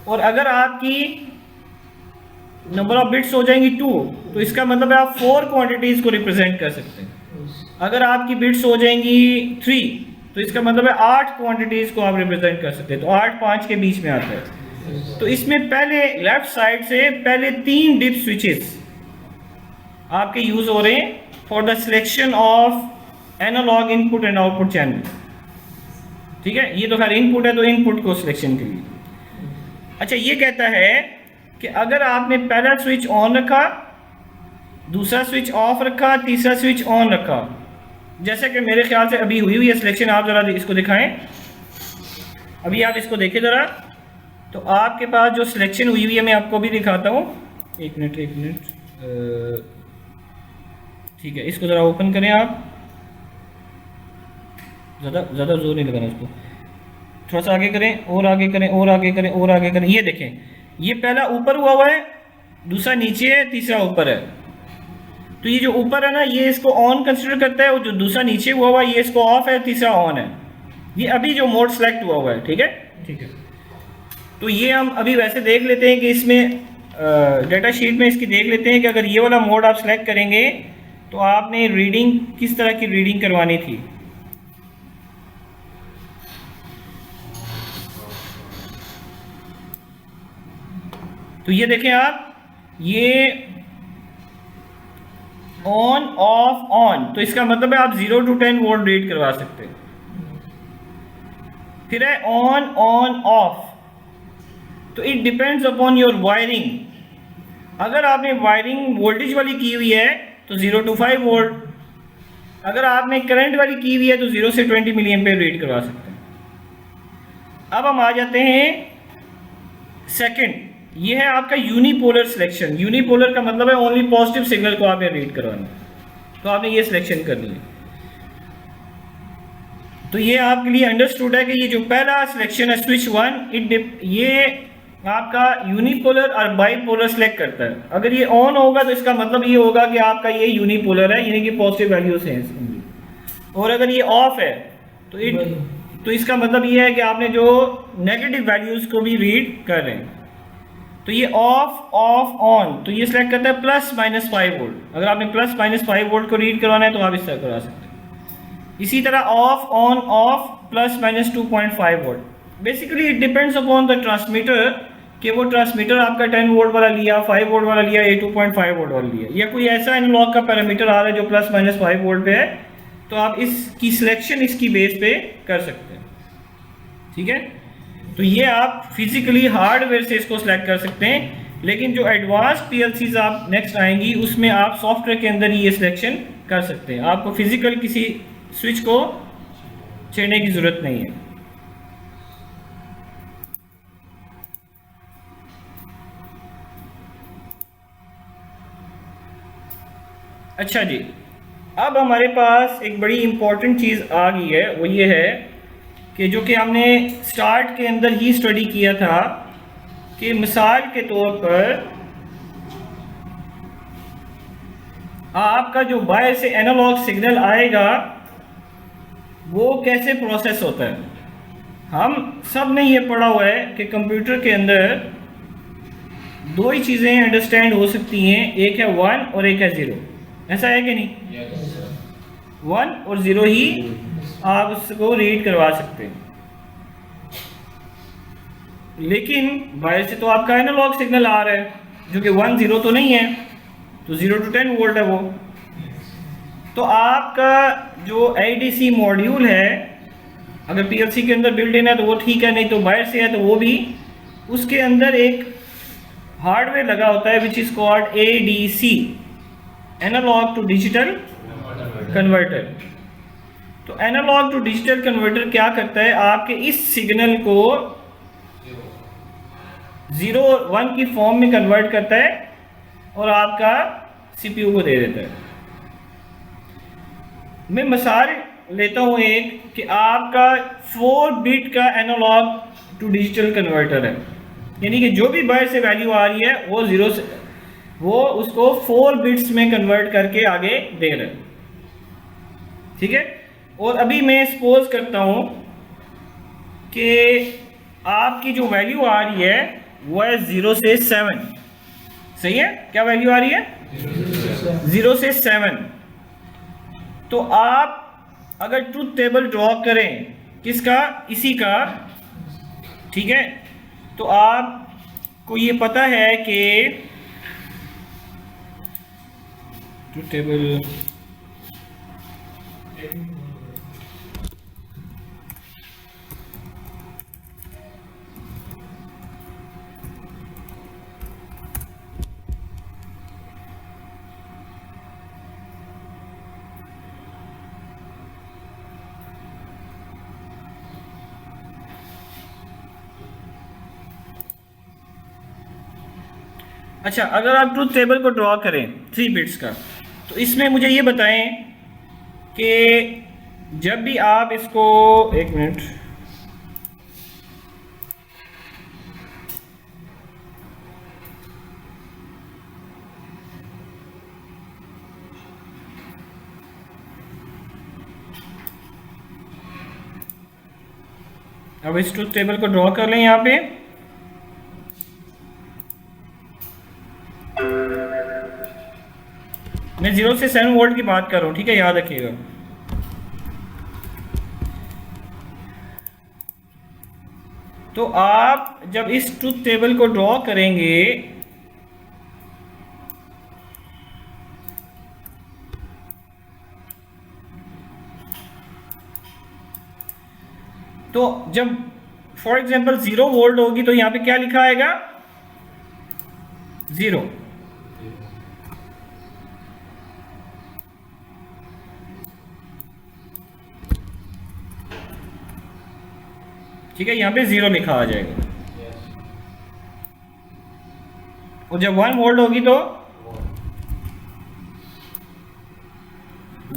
और अगर आपकी नंबर ऑफ बिट्स हो जाएंगी 2, तो इसका मतलब है आप 4 क्वांटिटीज को रिप्रेजेंट कर सकते हैं। अगर आपकी बिट्स हो जाएंगी 3, तो इसका मतलब है 8 क्वांटिटीज को आप रिप्रेजेंट कर सकते हैं। तो 8 5 के बीच में आता है। तो इसमें पहले लेफ्ट साइड से पहले 3 डिप स्विचेस आपके यूज हो रहे हैं for the selection of analogue input and output channel, ठीक है। ये तो खैर इनपुट है, तो इनपुट को सिलेक्शन के लिए। अच्छा, ये कहता है कि अगर आपने पहला स्विच ऑन रखा, दूसरा स्विच ऑफ रखा, तीसरा स्विच ऑन रखा, जैसे कि मेरे ख्याल से अभी हुई है सिलेक्शन, आप ज़रा इसको दिखाएं। अभी आप इसको देखें ज़रा, तो आपके पास जो सिलेक्शन हुई है मैं आपको भी दिखाता हूँ। एक मिनट, ठीक है। इसको ज़रा ओपन करें आप, ज़्यादा जोर नहीं लगाना इसको, थोड़ा सा आगे करें और आगे करें और आगे करें और आगे करें। ये देखें, ये पहला ऊपर हुआ है, दूसरा नीचे है, तीसरा ऊपर है। तो ये जो ऊपर है ना, ये इसको ऑन कंसिडर करता है, और जो दूसरा नीचे हुआ है ये इसको ऑफ है, तीसरा ऑन है। ये अभी जो मोड सेलेक्ट हुआ है, ठीक है, ठीक है। तो ये हम अभी वैसे देख लेते हैं कि इसमें डेटा शीट में इसकी देख लेते हैं कि अगर ये वाला मोड आप सेलेक्ट करेंगे तो आपने रीडिंग किस तरह की रीडिंग करवानी थी। तो ये देखें आप, ये ऑन ऑफ ऑन, तो इसका मतलब है आप 0 to 10 वोल्ट रीड करवा सकते हैं। फिर है ऑन ऑन ऑफ, तो it depends upon your wiring. अगर आपने वायरिंग वोल्टेज वाली की हुई है तो 0 to 5 वोल्ट, अगर आपने करंट वाली की हुई है तो 0 से 20 मिली एम्पीयर रीड करवा सकते हैं। अब हम आ जाते हैं सेकंड, ये है आपका यूनिपोलर सिलेक्शन। यूनिपोलर का मतलब है ओनली पॉजिटिव सिग्नल को आपने रीड करवाना, तो आपने ये सिलेक्शन करनी है। तो ये आपके लिए अंडरस्टूड है कि ये जो पहला सिलेक्शन है स्विच 1, ये आपका यूनिपोलर और बाईपोलर सेलेक्ट करता है। अगर ये ऑन होगा तो इसका मतलब ये होगा कि आपका ये यूनिपोलर है, यानी कि पॉजिटिव वैल्यूज हैं इसमें। और अगर ये ऑफ है तो इसका मतलब ये है कि आपने जो नेगेटिव वैल्यूज को भी रीड कर रहे हैं। तो ये ऑफ ऑफ ऑन, तो ये सिलेक्ट करता है +-5 वोल्ट। अगर आपने +-5 वोल्ट को रीड करवाना है तो आप इस तरह करवा सकते हैं। इसी तरह of on off +-2.5 volt. Basically it depends upon the transmitter कि वो ट्रांसमीटर आपका 10 वोल्ट वाला लिया, 5 वोल्ट वाला लिया या 2.5 वोल्ट वाला लिया, या कोई ऐसा एनालॉग का पैरामीटर आ रहा है जो +-5 वोल्ट पे है, तो आप इसकी सिलेक्शन इसकी बेस पे कर सकते हैं। ठीक है, तो ये आप फिजिकली हार्डवेयर से इसको सिलेक्ट कर सकते हैं, लेकिन जो एडवांस पीएलसीज आप नेक्स्ट आएंगी उसमें आप सॉफ्टवेयर के अंदर ही ये सिलेक्शन कर सकते हैं। आपको फिजिकल किसी स्विच को छेड़ने की जरूरत नहीं है। अच्छा जी, अब हमारे पास एक बड़ी इंपॉर्टेंट चीज़ आ गई है, वो ये है कि जो कि हमने स्टार्ट के अंदर ही स्टडी किया था कि मिसाल के तौर पर आपका जो बाहर से एनालॉग सिग्नल आएगा वो कैसे प्रोसेस होता है। हम सब ने ये पढ़ा हुआ है कि कंप्यूटर के अंदर दो ही चीज़ें अंडरस्टैंड हो सकती हैं, एक है 1 और एक है 0। ऐसा है कि नहीं? 1 और 0 ही आप उसको रीड करवा सकते हैं, लेकिन बाहर से तो आपका एनालॉग सिग्नल आ रहा है जो कि 1 0 तो नहीं है, तो 0 to 10 वोल्ट है वो। तो आपका जो एडीसी मॉड्यूल है, अगर पीएलसी के अंदर बिल्ट इन है तो वो ठीक है, नहीं तो बाहर से है तो वो भी, उसके अंदर एक हार्डवेयर लगा होता है which is called ADC, analogue to digital converter. तो एनालॉग टू डिजिटल कन्वर्टर क्या करता है, आपके इस सिग्नल को 0 और 1 की फॉर्म में कन्वर्ट करता है और आपका सीपीयू को दे देता है। मैं मिसाल लेता हूं एक कि आपका 4 बिट का एनालॉग टू डिजिटल कन्वर्टर है, यानी कि जो भी बाहर से वैल्यू आ रही है वो 0 से वो उसको 4 बिट्स में कन्वर्ट करके आगे दे रहा है। ठीक है, और अभी मैं सपोज करता हूं कि आपकी जो वैल्यू आ रही है वो है 0 से 7। सही है, क्या वैल्यू आ रही है? 0 से 7। तो आप अगर ट्रूथ टेबल ड्रॉ करें किसका, इसी का, ठीक है, तो आपको ये पता है कि ट्रूथ टेबल अच्छा, अगर आप ट्रूथ टेबल को ड्रॉ करें 3 बिट्स का, तो इसमें मुझे ये बताएं कि जब भी आप इसको, एक मिनट, अब इस ट्रूथ टेबल को ड्रॉ कर लें यहाँ पे। मैं 0 से 7 वोल्ट की बात कर रहा हूँ, ठीक है, याद रखिएगा। तो आप जब इस ट्रूथ टेबल को ड्रॉ करेंगे तो जब फॉर एग्जांपल 0 वोल्ट होगी तो यहाँ पे क्या लिखा आएगा? 0। ठीक है, यहाँ पे 0 लिखा आ जाएगा। और जब 1 वोल्ट होगी तो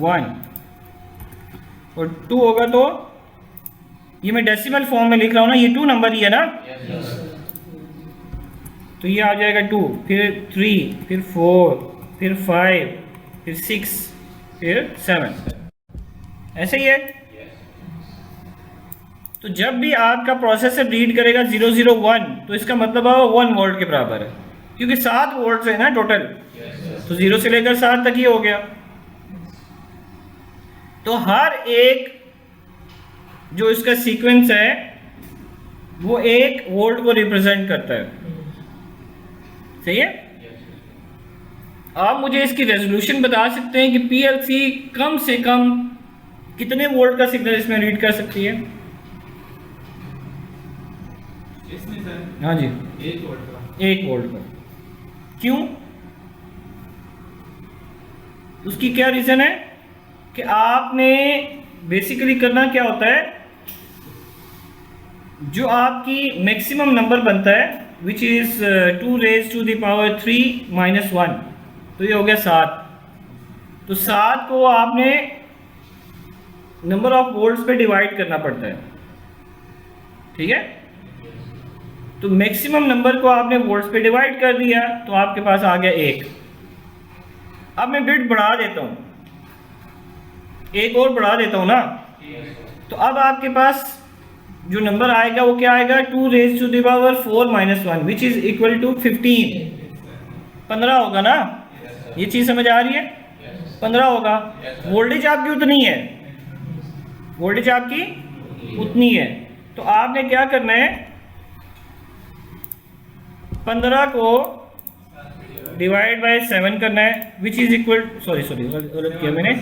1, और 2 होगा तो, ये मैं डेसिमल फॉर्म में लिख रहा हूँ ना, ये 2 नंबर ही है ना, तो ये आ जाएगा 2, फिर 3, फिर 4, फिर 5, फिर 6, फिर 7, ऐसे ही है। तो जब भी आपका प्रोसेसर रीड करेगा 001 तो इसका मतलब है 1 वोल्ट के बराबर है, क्योंकि 7 वोल्ट है ना टोटल, तो 0 से लेकर 7 तक ही हो गया। तो हर एक जो इसका सीक्वेंस है वो 1 वोल्ट को रिप्रेजेंट करता है, सही है। आप मुझे इसकी रेजोल्यूशन बता सकते हैं कि पीएलसी कम से कम कितने वोल्ट का सिग्नल इसमें रीड कर सकती है? इसमें सर हाँ जी, 1 वोल्ट का। 1 वोल्ट का। क्यों? उसकी क्या रीजन है कि आपने बेसिकली करना क्या होता है, जो आपकी मैक्सिमम नंबर बनता है which is 2 raised to the power 3 - 1, तो ये हो गया 7। तो 7 को आपने नंबर ऑफ वोल्ट्स पे डिवाइड करना पड़ता है, ठीक है। तो मैक्सिमम नंबर को आपने वोल्ट्स पे डिवाइड कर दिया तो आपके पास आ गया 1। अब मैं बिट बढ़ा देता हूँ, 1 और बढ़ा देता हूँ ना, तो अब आपके पास जो नंबर आएगा वो क्या आएगा? 2 raised to the power 4 - 1 which is equal to 15, 15 होगा ना। ये चीज़ समझ आ रही है? 15 होगा। वोल्टेज आपकी उतनी है, वोल्टेज आपकी उतनी है, तो आपने क्या करना है, 15 को डिवाइड बाय 7 करना है विच इज इक्वल, सॉरी गलत किया मैंने,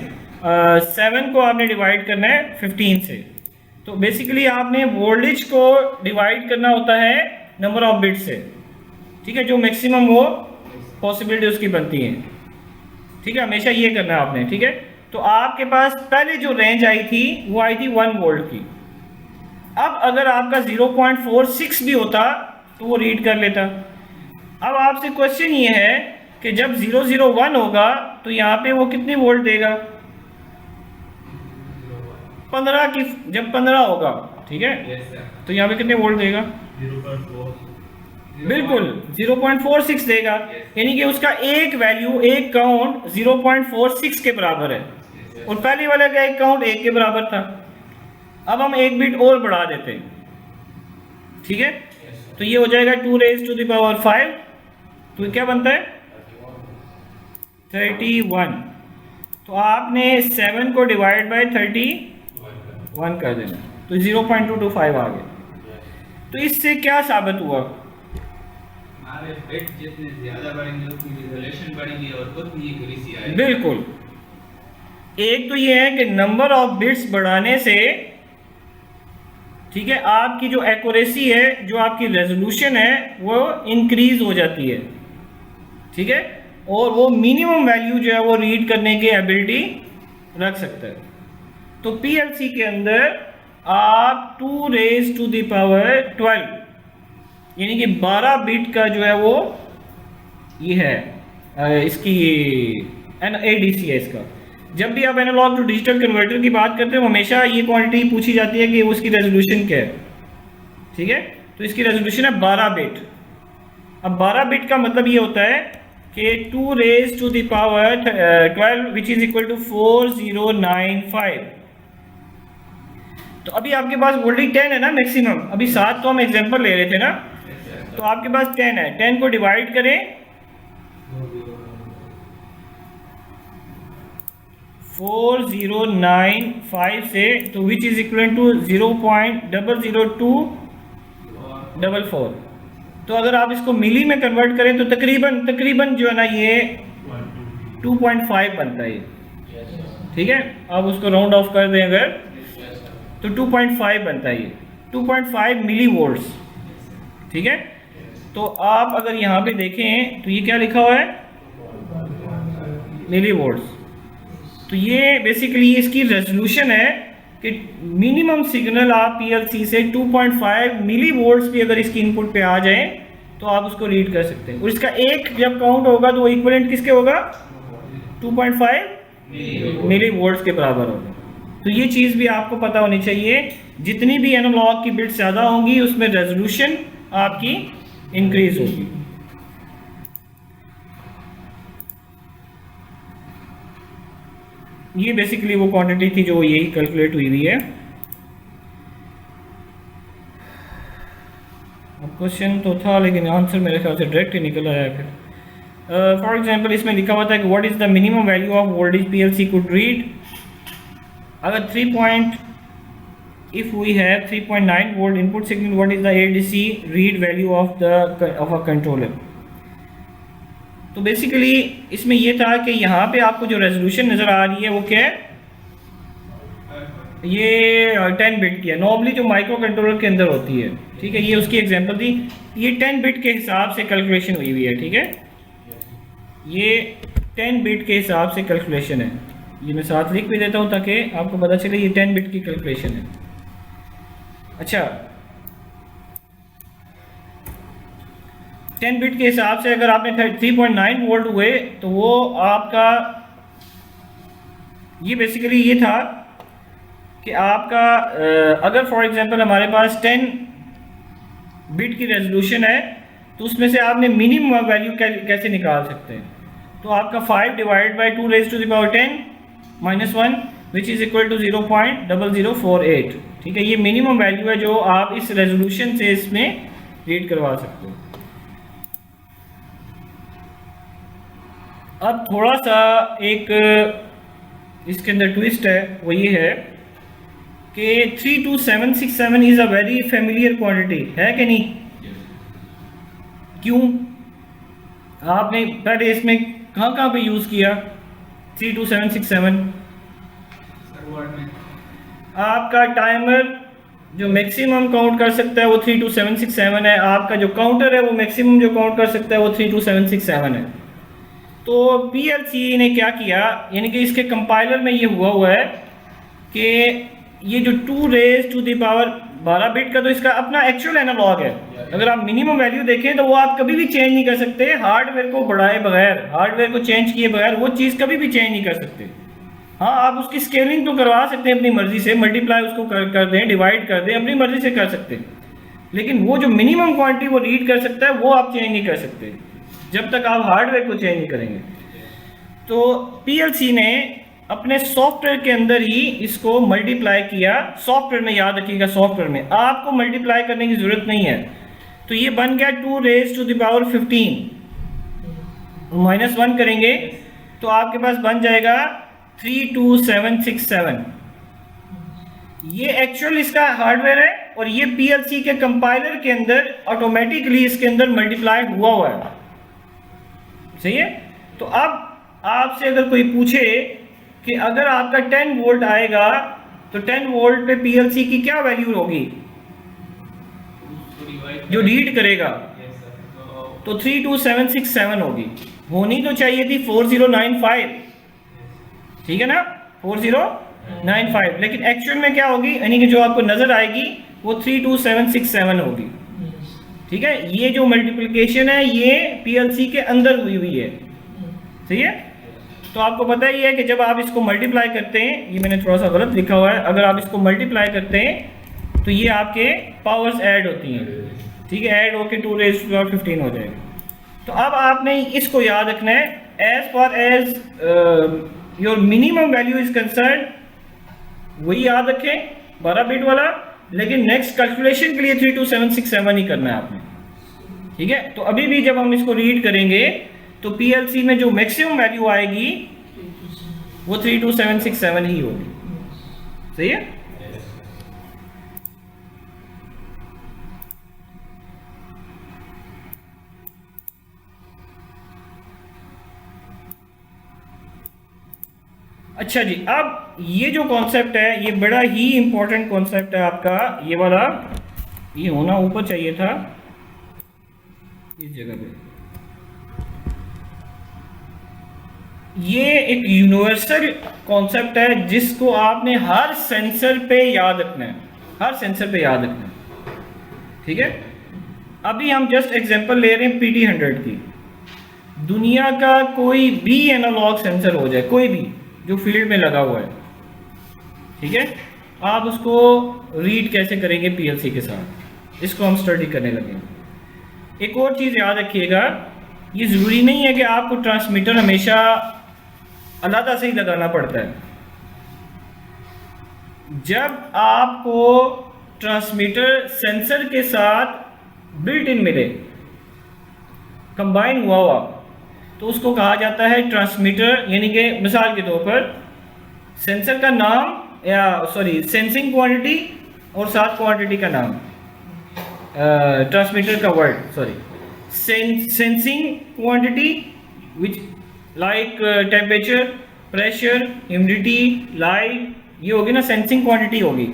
7 को आपने डिवाइड करना है 15 से। तो बेसिकली आपने वोल्टेज को डिवाइड करना होता है नंबर ऑफ बिट्स से, ठीक है, जो मैक्सिमम वो पॉसिबिलिटी उसकी बनती है, ठीक है, हमेशा ये करना है आपने, ठीक है। तो आपके पास पहले जो रेंज आई थी वो आई थी 1 वोल्ट की। अब अगर आपका 0.46 भी होता तो वो रीड कर लेता। अब आपसे क्वेश्चन ये है कि जब 001 होगा तो यहाँ पे वो कितनी वोल्ट देगा? 15 की, जब 15 होगा, ठीक है, तो यहाँ पे कितने वोल्ट देगा? 0.4, बिल्कुल 0.46 देगा, यानी कि उसका एक वैल्यू, एक काउंट 0.46 के बराबर है, और पहले वाले का एक काउंट 1 के बराबर था। अब हम एक बिट और बढ़ा देते हैं, ठीक है, तो ये हो जाएगा 2 raised to the power 5, तो क्या बनता है? 31। तो आपने 7 को डिवाइड बाय 31 कर देना, तो 0.225 आ गया। तो इससे क्या साबित हुआ? हमारे बिट जितने ज्यादा बढ़ेंगे उतनी रिजोल्यूशन बढ़ेगी और उतनी एक्यूरेसी आएगी। बिल्कुल। एक तो ये है कि नंबर ऑफ बिट्स बढ़ाने से, ठीक है, आपकी जो एक्यूरेसी है, जो आपकी रेजोल्यूशन है वो इंक्रीज हो जाती है, ठीक है, और वो मिनिमम वैल्यू जो है वो रीड करने की एबिलिटी रख सकता है। तो पीएलसी के अंदर आप 2 raised to the power 12 यानी कि 12 बिट का जो है वो ये है, इसकी एडीसी है इसका। जब भी आप एनालॉग टू डिजिटल कन्वर्टर की बात करते हो हमेशा ये क्वांटिटी पूछी जाती है कि उसकी रेजोल्यूशन क्या है, ठीक है, तो इसकी रेजोल्यूशन है 12 बिट। अब 12 बिट का मतलब ये होता है कि 2 raised to the power 12 which is equal to 4095। तो अभी आपके पास वोल्टेज 10 है ना मैक्सिमम, अभी 7 तो हम एग्जांपल ले रहे थे ना, तो आपके पास 10 है, 10 को डिवाइड करें 4095 से, तो विच इज इक्वल टू 0.00244। तो अगर आप इसको मिली में कन्वर्ट करें तो तकरीबन जो है ना ये 2.5 बनता है, ठीक है, आप उसको राउंड ऑफ कर दें अगर तो 2.5 बनता है ये। 2.5 मिली वोल्ट्स, ठीक है। तो आप अगर यहाँ पे देखें तो ये क्या लिखा हुआ है, मिली वोल्ट्स। तो ये बेसिकली इसकी रेजोल्यूशन है कि मिनिमम सिग्नल आप पीएलसी से 2.5 मिली वोल्ट्स भी अगर इसकी इनपुट पे आ जाए तो आप उसको रीड कर सकते हैं। और इसका एक जब काउंट होगा तो वो इक्विवेलेंट किसके होगा, 2.5 मिली वोल्ट्स के बराबर होगा। तो ये चीज़ भी आपको पता होनी चाहिए, जितनी भी एनालॉग की बिट्स ज़्यादा होंगी उसमें रेजोल्यूशन आपकी इंक्रीज होगी। ये बेसिकली वो क्वांटिटी थी जो यही कैलकुलेट हुई हुई है। अब क्वेश्चन तो था लेकिन आंसर मेरे ख्याल से डायरेक्ट ही निकल आया फिर। फॉर एग्जांपल इसमें लिखा हुआ था कि what is the minimum value of voltage PLC could read. अगर 3.9 volt input signal, what is the ADC read value of a controller. तो बेसिकली इसमें ये था कि यहाँ पे आपको जो रेजोल्यूशन नज़र आ रही है वो क्या है, ये 10 बिट की है। नॉर्मली जो माइक्रो कंट्रोलर के अंदर होती है, ठीक है, ये उसकी एग्जांपल थी। ये 10 बिट के हिसाब से कैलकुलेशन हुई हुई है, ठीक है, ये 10 बिट के हिसाब से कैलकुलेशन है। ये मैं साथ लिख भी देता हूँ ताकि आपको पता चले ये 10 बिट की कैलकुलेशन है। अच्छा, 10 बिट के हिसाब से अगर आपने 3.9 वोल्ट हुए तो वो आपका, ये बेसिकली ये था कि आपका अगर फॉर एग्जांपल हमारे पास 10 बिट की रेजोल्यूशन है तो उसमें से आपने मिनिमम वैल्यू कैसे निकाल सकते हैं। तो आपका 5 divide by 2 raise to the power 10 minus 1 which is equal to 0.0048, ठीक है। ये मिनिमम वैल्यू है जो आप इस रेजोल्यूशन से इसमें रीड करवा सकते हो। अब थोड़ा सा एक इसके अंदर ट्विस्ट है, वो ये है कि 32767 is a very familiar quantity, है कि नहीं? क्यों? आपने पहले इसमें कहाँ पे यूज़ किया 32767? आपका टाइमर जो मैक्सिमम काउंट कर सकता है वो 32767 है। आपका जो काउंटर है वो मैक्सिमम जो काउंट कर सकता है वो 32767 है। तो पीएलसी ने क्या किया, यानी कि इसके कंपाइलर में ये हुआ है कि ये जो 2 raise to the power 12 bit का तो इसका अपना एक्चुअल एनालॉग है। अगर आप मिनिमम वैल्यू देखें तो वो आप कभी भी चेंज नहीं कर सकते हार्डवेयर को बढ़ाए बगैर, हार्डवेयर को चेंज किए बगैर वो चीज़ कभी भी चेंज नहीं कर सकते। हाँ, आप उसकी स्केलिंग तो करवा सकते हैं अपनी मर्जी से, मल्टीप्लाई उसको कर दें, डिवाइड कर दें, अपनी मर्जी से कर सकते हैं, लेकिन वो जो मिनिमम क्वांटिटी वो रीड कर सकता है वो आप चेंज नहीं कर सकते जब तक आप हार्डवेयर को चेंज नहीं करेंगे। तो पीएलसी ने अपने सॉफ्टवेयर के अंदर ही इसको मल्टीप्लाई किया। सॉफ्टवेयर में, याद रखिएगा, सॉफ्टवेयर में आपको मल्टीप्लाई करने की जरूरत नहीं है। तो ये बन गया 2 raise to the power 15 minus 1 करेंगे तो आपके पास बन जाएगा 32767। ये एक्चुअल इसका हार्डवेयर है और ये पीएलसी के कंपाइलर के अंदर ऑटोमेटिकली इसके अंदर मल्टीप्लाई हुआ है, सही है। तो अब आपसे अगर कोई पूछे कि अगर आपका 10 वोल्ट आएगा तो 10 वोल्ट पे पीएलसी की क्या वैल्यू होगी जो रीड करेगा, तो 32767 होगी। होनी तो चाहिए थी 4095, ठीक है ना, 4095, लेकिन एक्चुअल में क्या होगी, यानी कि जो आपको नजर आएगी वो 32767 होगी, ठीक है। ये जो मल्टीप्लिकेशन है ये पीएलसी के अंदर हुई हुई है, सही है। तो आपको पता ही है कि जब आप इसको मल्टीप्लाई करते हैं, ये मैंने थोड़ा सा गलत लिखा हुआ है, अगर आप इसको मल्टीप्लाई करते हैं तो ये आपके पावर्स ऐड होती हैं, ठीक है, ऐड होके 2 रेज़ टू पावर 15 हो जाएगा। तो अब आपने इसको याद रखना है, as far as your minimum value is concern, वही याद रखें 12 बिट वाला, लेकिन नेक्स्ट कैलकुलेशन के लिए 32767 ही करना है आपने, ठीक है। तो अभी भी जब हम इसको रीड करेंगे तो पीएलसी में जो मैक्सिमम वैल्यू आएगी वो 32767 ही होगी, सही है। अच्छा जी, अब ये जो कॉन्सेप्ट है ये बड़ा ही इम्पोर्टेंट कॉन्सेप्ट है आपका, ये वाला, ये होना ऊपर चाहिए था इस जगह पे। ये एक यूनिवर्सल कॉन्सेप्ट है जिसको आपने हर सेंसर पे याद रखना है, हर सेंसर पे याद रखना है, ठीक है। अभी हम जस्ट एग्जांपल ले रहे हैं PT100 की। दुनिया का कोई भी एनालॉग सेंसर हो जाए, कोई भी जो फील्ड में लगा हुआ है, ठीक है, आप उसको रीड कैसे करेंगे PLC के साथ, इसको हम स्टडी करने लगे। एक और चीज़ याद रखिएगा, ये ज़रूरी नहीं है कि आपको ट्रांसमीटर हमेशा अलग से ही लगाना पड़ता है। जब आपको ट्रांसमीटर सेंसर के साथ बिल्ट इन मिले, कंबाइन हुआ तो उसको कहा जाता है ट्रांसमीटर, यानी कि मिसाल के तौर पर सेंसर का नाम या सॉरी सेंसिंग क्वांटिटी और साथ क्वांटिटी का नाम, ट्रांसमीटर का word sorry, sensing quantity which like temperature, pressure, humidity, light, ये होगी ना सेंसिंग क्वांटिटी होगी,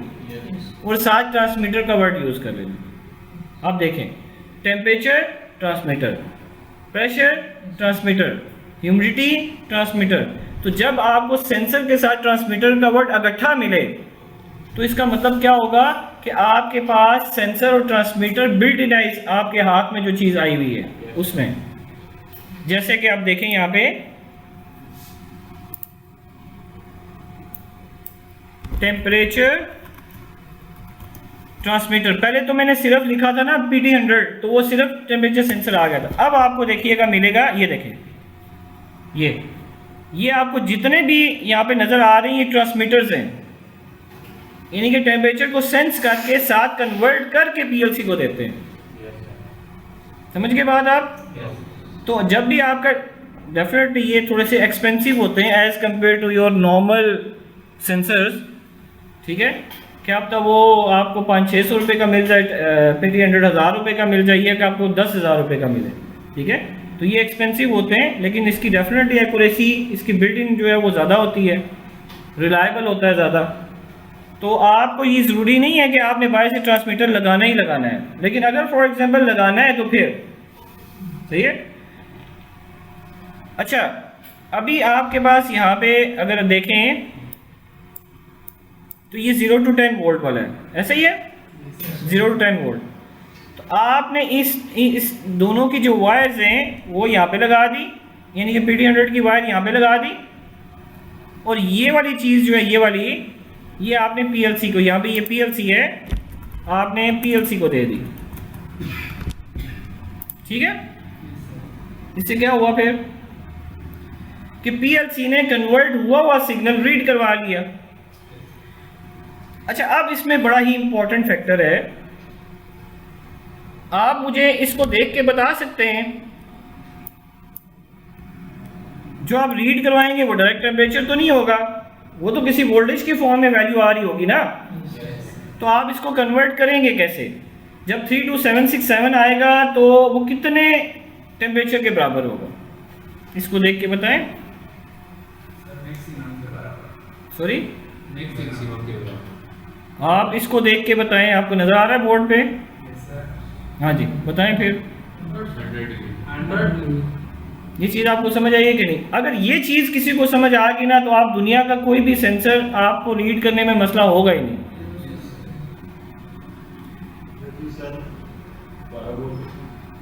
और साथ ट्रांसमीटर का वर्ड यूज़ कर लेना। आप देखें, temperature transmitter, pressure transmitter, humidity transmitter. तो जब आपको सेंसर के साथ ट्रांसमीटर का वर्ड इकट्ठा मिले तो इसका मतलब क्या होगा कि आपके पास सेंसर और ट्रांसमीटर बिल्ट इन आपके हाथ में जो चीज़ आई हुई है उसमें। जैसे कि आप देखें यहाँ पे टेम्परेचर ट्रांसमीटर, पहले तो मैंने सिर्फ लिखा था ना PT100, तो वो सिर्फ टेम्परेचर सेंसर आ गया था। अब आपको देखिएगा मिलेगा, ये देखें, ये आपको जितने भी यहाँ पे नज़र आ रही हैं ट्रांसमीटर्स हैं, यानी कि टेम्परेचर को सेंस करके साथ कन्वर्ट करके PLC को देते हैं। समझ गए बात आप? तो जब भी आपका डेफिनेटली ये थोड़े से एक्सपेंसिव होते हैं as compare to your normal sensors, ठीक है। क्या पता वो आपको 500-600 रुपये का मिल जाए, PT100 1000 रुपये का मिल जाइए कि आपको 10,000 रुपये का मिले, ठीक है। तो ये एक्सपेंसिव होते हैं, लेकिन इसकी डेफिनेटली एक्यूरेसी, इसकी बिल्ट इन जो है वो ज़्यादा होती है, रिलायबल होता है ज़्यादा। तो आपको ये ज़रूरी नहीं है कि आपने बाहर से ट्रांसमीटर लगाना ही लगाना है, लेकिन अगर फॉर एग्जांपल लगाना है तो फिर सही है। अच्छा, अभी आपके पास यहाँ पे अगर देखें तो ये 0 to 10 वोल्ट वाला है, ऐसा ही है, 0 to 10 वोल्ट। तो आपने इस दोनों की जो वायर्स हैं वो यहाँ पे लगा दी, यानी कि PT100 की वायर यहाँ पे लगा दी, और ये वाली चीज़ जो है ये वाली, ये आपने PLC को, यहाँ पे ये PLC है, आपने PLC को दे दी, ठीक है। इससे क्या हुआ फिर कि PLC ने कन्वर्ट हुआ सिग्नल रीड करवा लिया। अच्छा, अब इसमें बड़ा ही इंपॉर्टेंट फैक्टर है, आप मुझे इसको देख के बता सकते हैं, जो आप रीड करवाएंगे वो डायरेक्ट टेम्परेचर तो नहीं होगा, वो तो किसी वोल्टेज की फॉर्म में वैल्यू आ रही होगी ना। तो आप इसको कन्वर्ट करेंगे कैसे? जब 32767 आएगा तो वो कितने टेम्परेचर के बराबर होगा, इसको देख के बताएं। सॉरी, आप इसको देख के बताएं, आपको नजर आ रहा है बोर्ड पे? हाँ जी, बताएं फिर। 100 ये चीज़ आपको समझ आई है कि नहीं? अगर ये चीज़ किसी को समझ आ गई ना, तो आप दुनिया का कोई भी सेंसर आपको रीड करने में मसला होगा ही नहीं।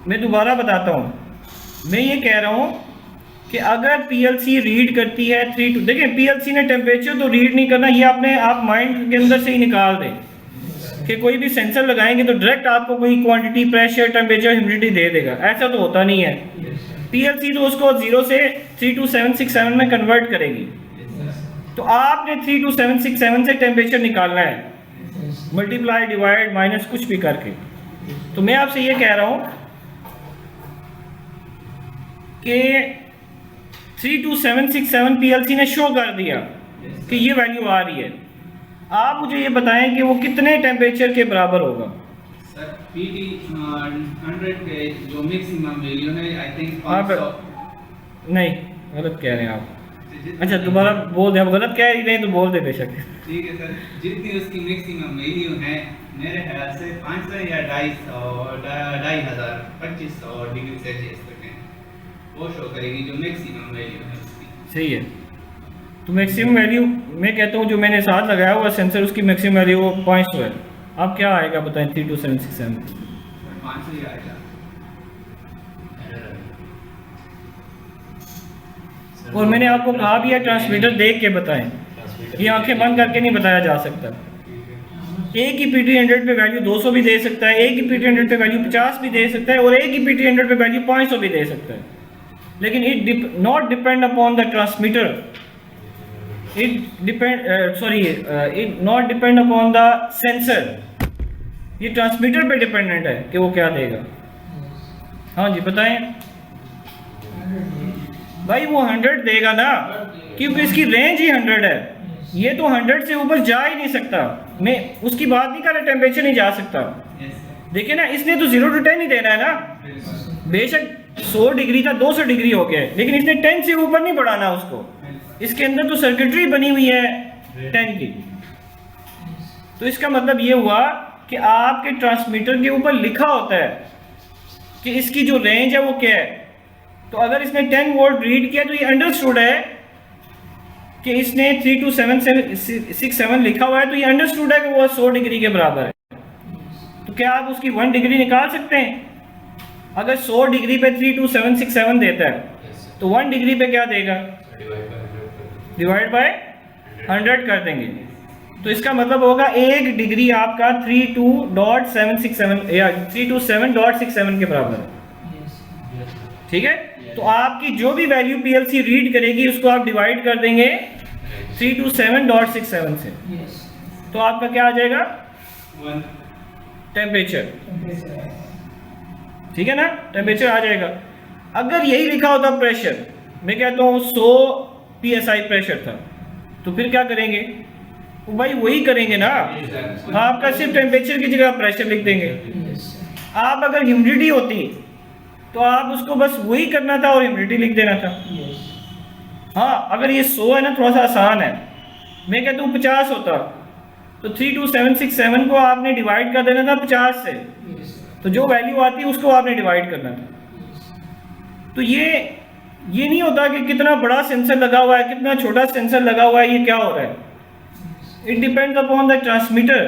मैं दोबारा बताता हूँ, मैं ये कह रहा हूँ कि अगर PLC रीड करती है 3 to, देखिए PLC ने टेम्परेचर तो रीड नहीं करना, ये आप माइंड के अंदर से ही निकाल दें कि कोई भी सेंसर लगाएंगे तो डायरेक्ट आपको कोई क्वांटिटी, प्रेशर, टेम्परेचर, ह्यूमिडिटी दे देगा, ऐसा तो होता नहीं है। PLC तो उसको 0 से 32767 में कन्वर्ट करेगी। तो आपने 32767 से टेम्परेचर निकालना है, मल्टीप्लाई, डिवाइड, माइनस कुछ भी करके। तो मैं आपसे ये कह रहा हूँ कि 32767 PLC ने शो कर दिया कि ये वैल्यू आ रही है। आप मुझे ये बताएं कि वो कितने टेम्परेचर के बराबर होगा? सर PT100 के जो मैक्सिमम वैल्यू है, आई थिंक आप नहीं, गलत कह रहे हैं आप। अच्छा दोबारा बोल दे, हम गलत कह ही नहीं तो बोल दे बेशक। ठीक है सर, जितनी उसकी मैक्सिमम वैल्यू है मेरे ख्याल से 500 या 2,500 डिग्री सेल्सियस तक है, वो शो करेगी जो मैक्सिमम वैल्यू है उसकी। सही है, तो मैक्सिमम वैल्यू मैं कहता हूँ जो मैंने साथ लगाया हुआ सेंसर उसकी मैक्सिमम वैल्यू वो 500 है। अब क्या आएगा बताएं 32767? 500 ही आएगा। और मैंने आपको कहा भी है ट्रांसमीटर देख के बताएं, ये आंखें बंद करके नहीं बताया जा सकता। एक ही PT100 पे वैल्यू 200 भी दे सकता है, एक ही PT100 पे वैल्यू 50 भी दे सकता है, और एक ही PT100 पे वैल्यू 500 भी दे सकता है। लेकिन it not depend upon the transmitter, it not depend upon the sensor. ये ट्रांसमीटर पे डिपेंडेंट है कि वो क्या देगा। हाँ जी बताएं भाई, वो 100 देगा ना, क्योंकि इसकी रेंज ही 100 है। ये तो 100 से ऊपर जा ही नहीं सकता। मैं उसकी बात नहीं कर रहा, टेम्परेचर नहीं जा सकता। देखिए ना, इसने तो 0 to 10 ही देना है ना। बेशक 100 डिग्री था 200 डिग्री हो गया, लेकिन इसने 10 से ऊपर नहीं बढ़ाना उसको। इसके अंदर तो सर्किटरी बनी हुई है 10 की। तो इसका मतलब ये हुआ कि आपके ट्रांसमीटर के ऊपर लिखा होता है कि इसकी जो रेंज है वो क्या है। तो अगर इसने 10 वोल्ट रीड किया तो ये अंडरस्टूड है कि इसने 32767 लिखा हुआ है, तो ये अंडरस्टूड है कि वो 100 डिग्री के बराबर है। तो क्या आप उसकी 1 डिग्री निकाल सकते हैं? अगर 100 डिग्री पे 32767 देता है तो 1 डिग्री पे क्या देगा? डिवाइड बाय 100 कर देंगे। तो इसका मतलब होगा 1 डिग्री आपका 32.767 या 327.67 के बराबर है। ठीक है, तो आपकी जो भी वैल्यू PLC रीड करेगी उसको आप डिवाइड कर देंगे 327.67 से। तो आपका क्या आ जाएगा? टेम्परेचर। ठीक है ना, टेम्परेचर आ जाएगा। अगर यही लिखा होता प्रेशर, मैं कहता हूँ 100 PSI प्रेशर था, तो फिर क्या करेंगे? तो भाई वही करेंगे ना, आपका सिर्फ टेम्परेचर की जगह प्रेशर लिख देंगे। आप अगर ह्यूमिडिटी होती तो आप उसको बस वही करना था और ह्यूमिडिटी लिख देना था। हाँ, अगर ये 100 है ना, थोड़ा सा आसान है। मैं कहता हूँ 50 होता तो 32767 को आपने डिवाइड कर देना था 50 से, तो जो वैल्यू आती है उसको आपने डिवाइड करना था। तो ये नहीं होता कि कितना बड़ा सेंसर लगा हुआ है, कितना छोटा सेंसर लगा हुआ है, ये क्या हो रहा है। It depends upon the transmitter,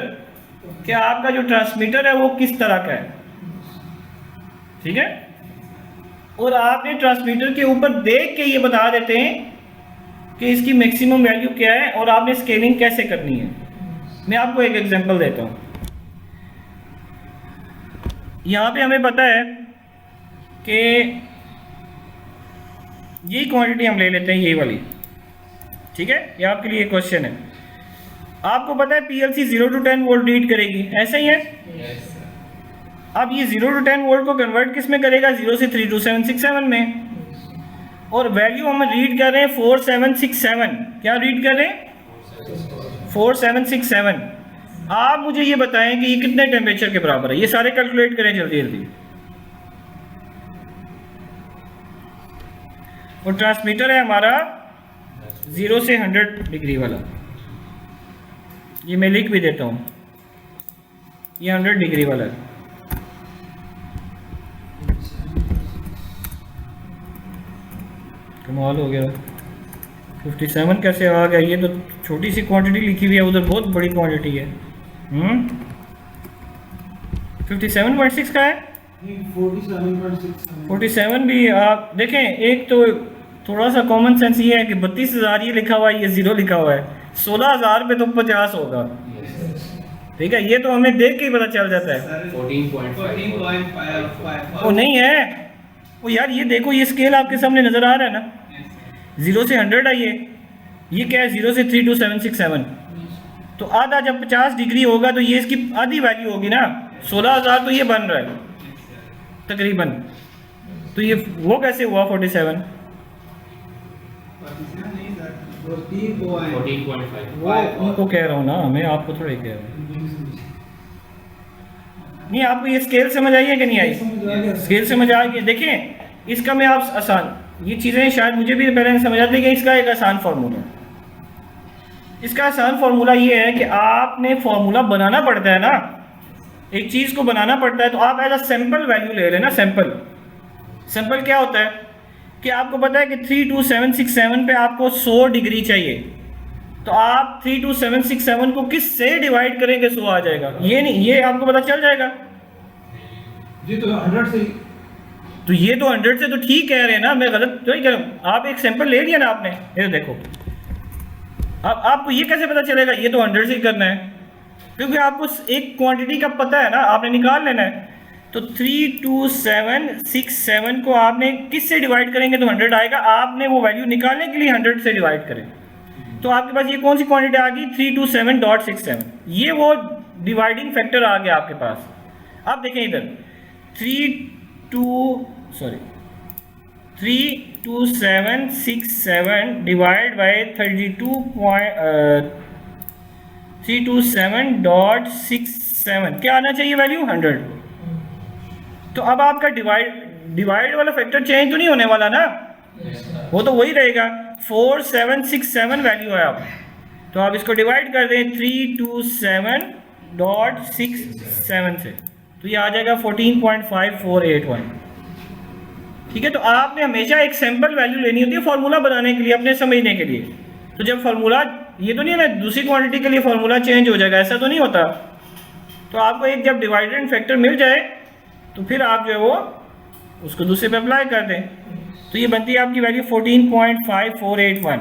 कि आपका जो ट्रांसमीटर है वो किस तरह का है। ठीक है, और आपने ट्रांसमीटर के ऊपर देख के ये बता देते हैं कि इसकी मैक्सिमम वैल्यू क्या है और आपने स्केलिंग कैसे करनी है। मैं आपको एक एग्जांपल देता हूँ। यहाँ पे हमें पता है कि यही क्वांटिटी हम ले लेते हैं, यही वाली। ठीक है, ये आपके लिए क्वेश्चन है। आपको पता है PLC 0 to 10 वोल्ट रीड करेगी, ऐसा ही है। अब ये 0 to 10 वोल्ट को कन्वर्ट किस में करेगा? 0 से 32767 में। और वैल्यू हम रीड कर रहे हैं 4767। क्या रीड कर रहे हैं? 4767। आप मुझे ये बताएं कि ये कितने टेम्परेचर के बराबर है। ये सारे कैलकुलेट करें जल्दी जल्दी। और ट्रांसमीटर है हमारा 0 से 100 डिग्री वाला। ये मैं लिख भी देता हूँ, ये 100 डिग्री वाला है। कमाल हो गया, 57 कैसे आ गया? ये तो छोटी सी क्वांटिटी लिखी हुई है, उधर बहुत बड़ी क्वांटिटी है। 57.6 का है, 47 भी। आप देखें, एक तो थोड़ा सा कॉमन सेंस ये है कि 32,000 ये लिखा हुआ है, ये 0 लिखा हुआ है। 16,000 पे तो 50 होगा। ठीक है, ये तो हमें देख के ही पता चल जाता है। 14.5 वो नहीं है वो यार, ये देखो, ये स्केल आपके सामने नजर आ रहा है ना। 0 से 100 है ये क्या है? 0 से 32767। तो आधा जब 50 डिग्री होगा तो ये इसकी आधी वैल्यू होगी ना। 16,000 तो ये बन रहा है तकरीबन। तो ये वो कैसे हुआ 47? 14.5 वो उनको कह रहा हूँ ना, मैं आपको थोड़ा ही कह रहा हूँ। नहीं, आपको ये स्केल समझ आई है कि नहीं आई? स्केल समझ आ गई। देखें, इसका मैं आप आसान ये चीज़ें शायद मुझे भी पहले नहीं समझ आती कि इसका एक आसान फार्मूला, इसका आसान फार्मूला ये है कि आपने फार्मूला बनाना पड़ता है ना, एक चीज़ को बनाना पड़ता है, तो आप एज अ सैंपल वैल्यू ले लेना। सैंपल क्या होता है कि आपको पता है कि 32767 पे आपको 100 डिग्री चाहिए, तो आप 32767 को किस से डिवाइड करेंगे 100 आ जाएगा, ये नहीं, ये आपको पता चल जाएगा जी। तो 100 से, तो ये तो 100 से तो ठीक कह रहे हैं ना, मैं गलत तो नहीं कह रहा हूँ। आप एक सैंपल ले लिया ना आपने, ये देखो, अब आपको ये कैसे पता चलेगा ये तो 100 से ही करना है, क्योंकि आपको एक क्वांटिटी का पता है ना, आपने निकाल लेना है। तो 32767 को आपने किस से डिवाइड करेंगे तो 100 आएगा, आपने वो वैल्यू निकालने के लिए 100 से डिवाइड करें, तो आपके पास ये कौन सी क्वांटिटी आ गई 327.67, ये वो डिवाइडिंग फैक्टर आ गया आपके पास। आप देखें इधर 32767 डिवाइड बाय 327.67 क्या आना चाहिए वैल्यू 100। तो अब आपका डिवाइड वाला फैक्टर चेंज तो नहीं होने वाला ना, वो तो वही रहेगा, 4767 वैल्यू है अब। तो आप इसको डिवाइड कर दें 327.67 से, तो ये आ जाएगा 14.5481। ठीक है, तो आपने हमेशा एक सैंपल वैल्यू लेनी होती है फार्मूला बनाने के लिए, अपने समझने के लिए। तो जब फार्मूला, ये तो नहीं है ना दूसरी क्वांटिटी के लिए फार्मूला चेंज हो जाएगा, ऐसा तो नहीं होता। तो आपको एक जब डिवाइडेड एंड फैक्टर मिल जाए तो फिर आप जो है वो उसको दूसरे पे अप्लाई कर दें, तो ये बनती है आपकी वैल्यू 14.5481।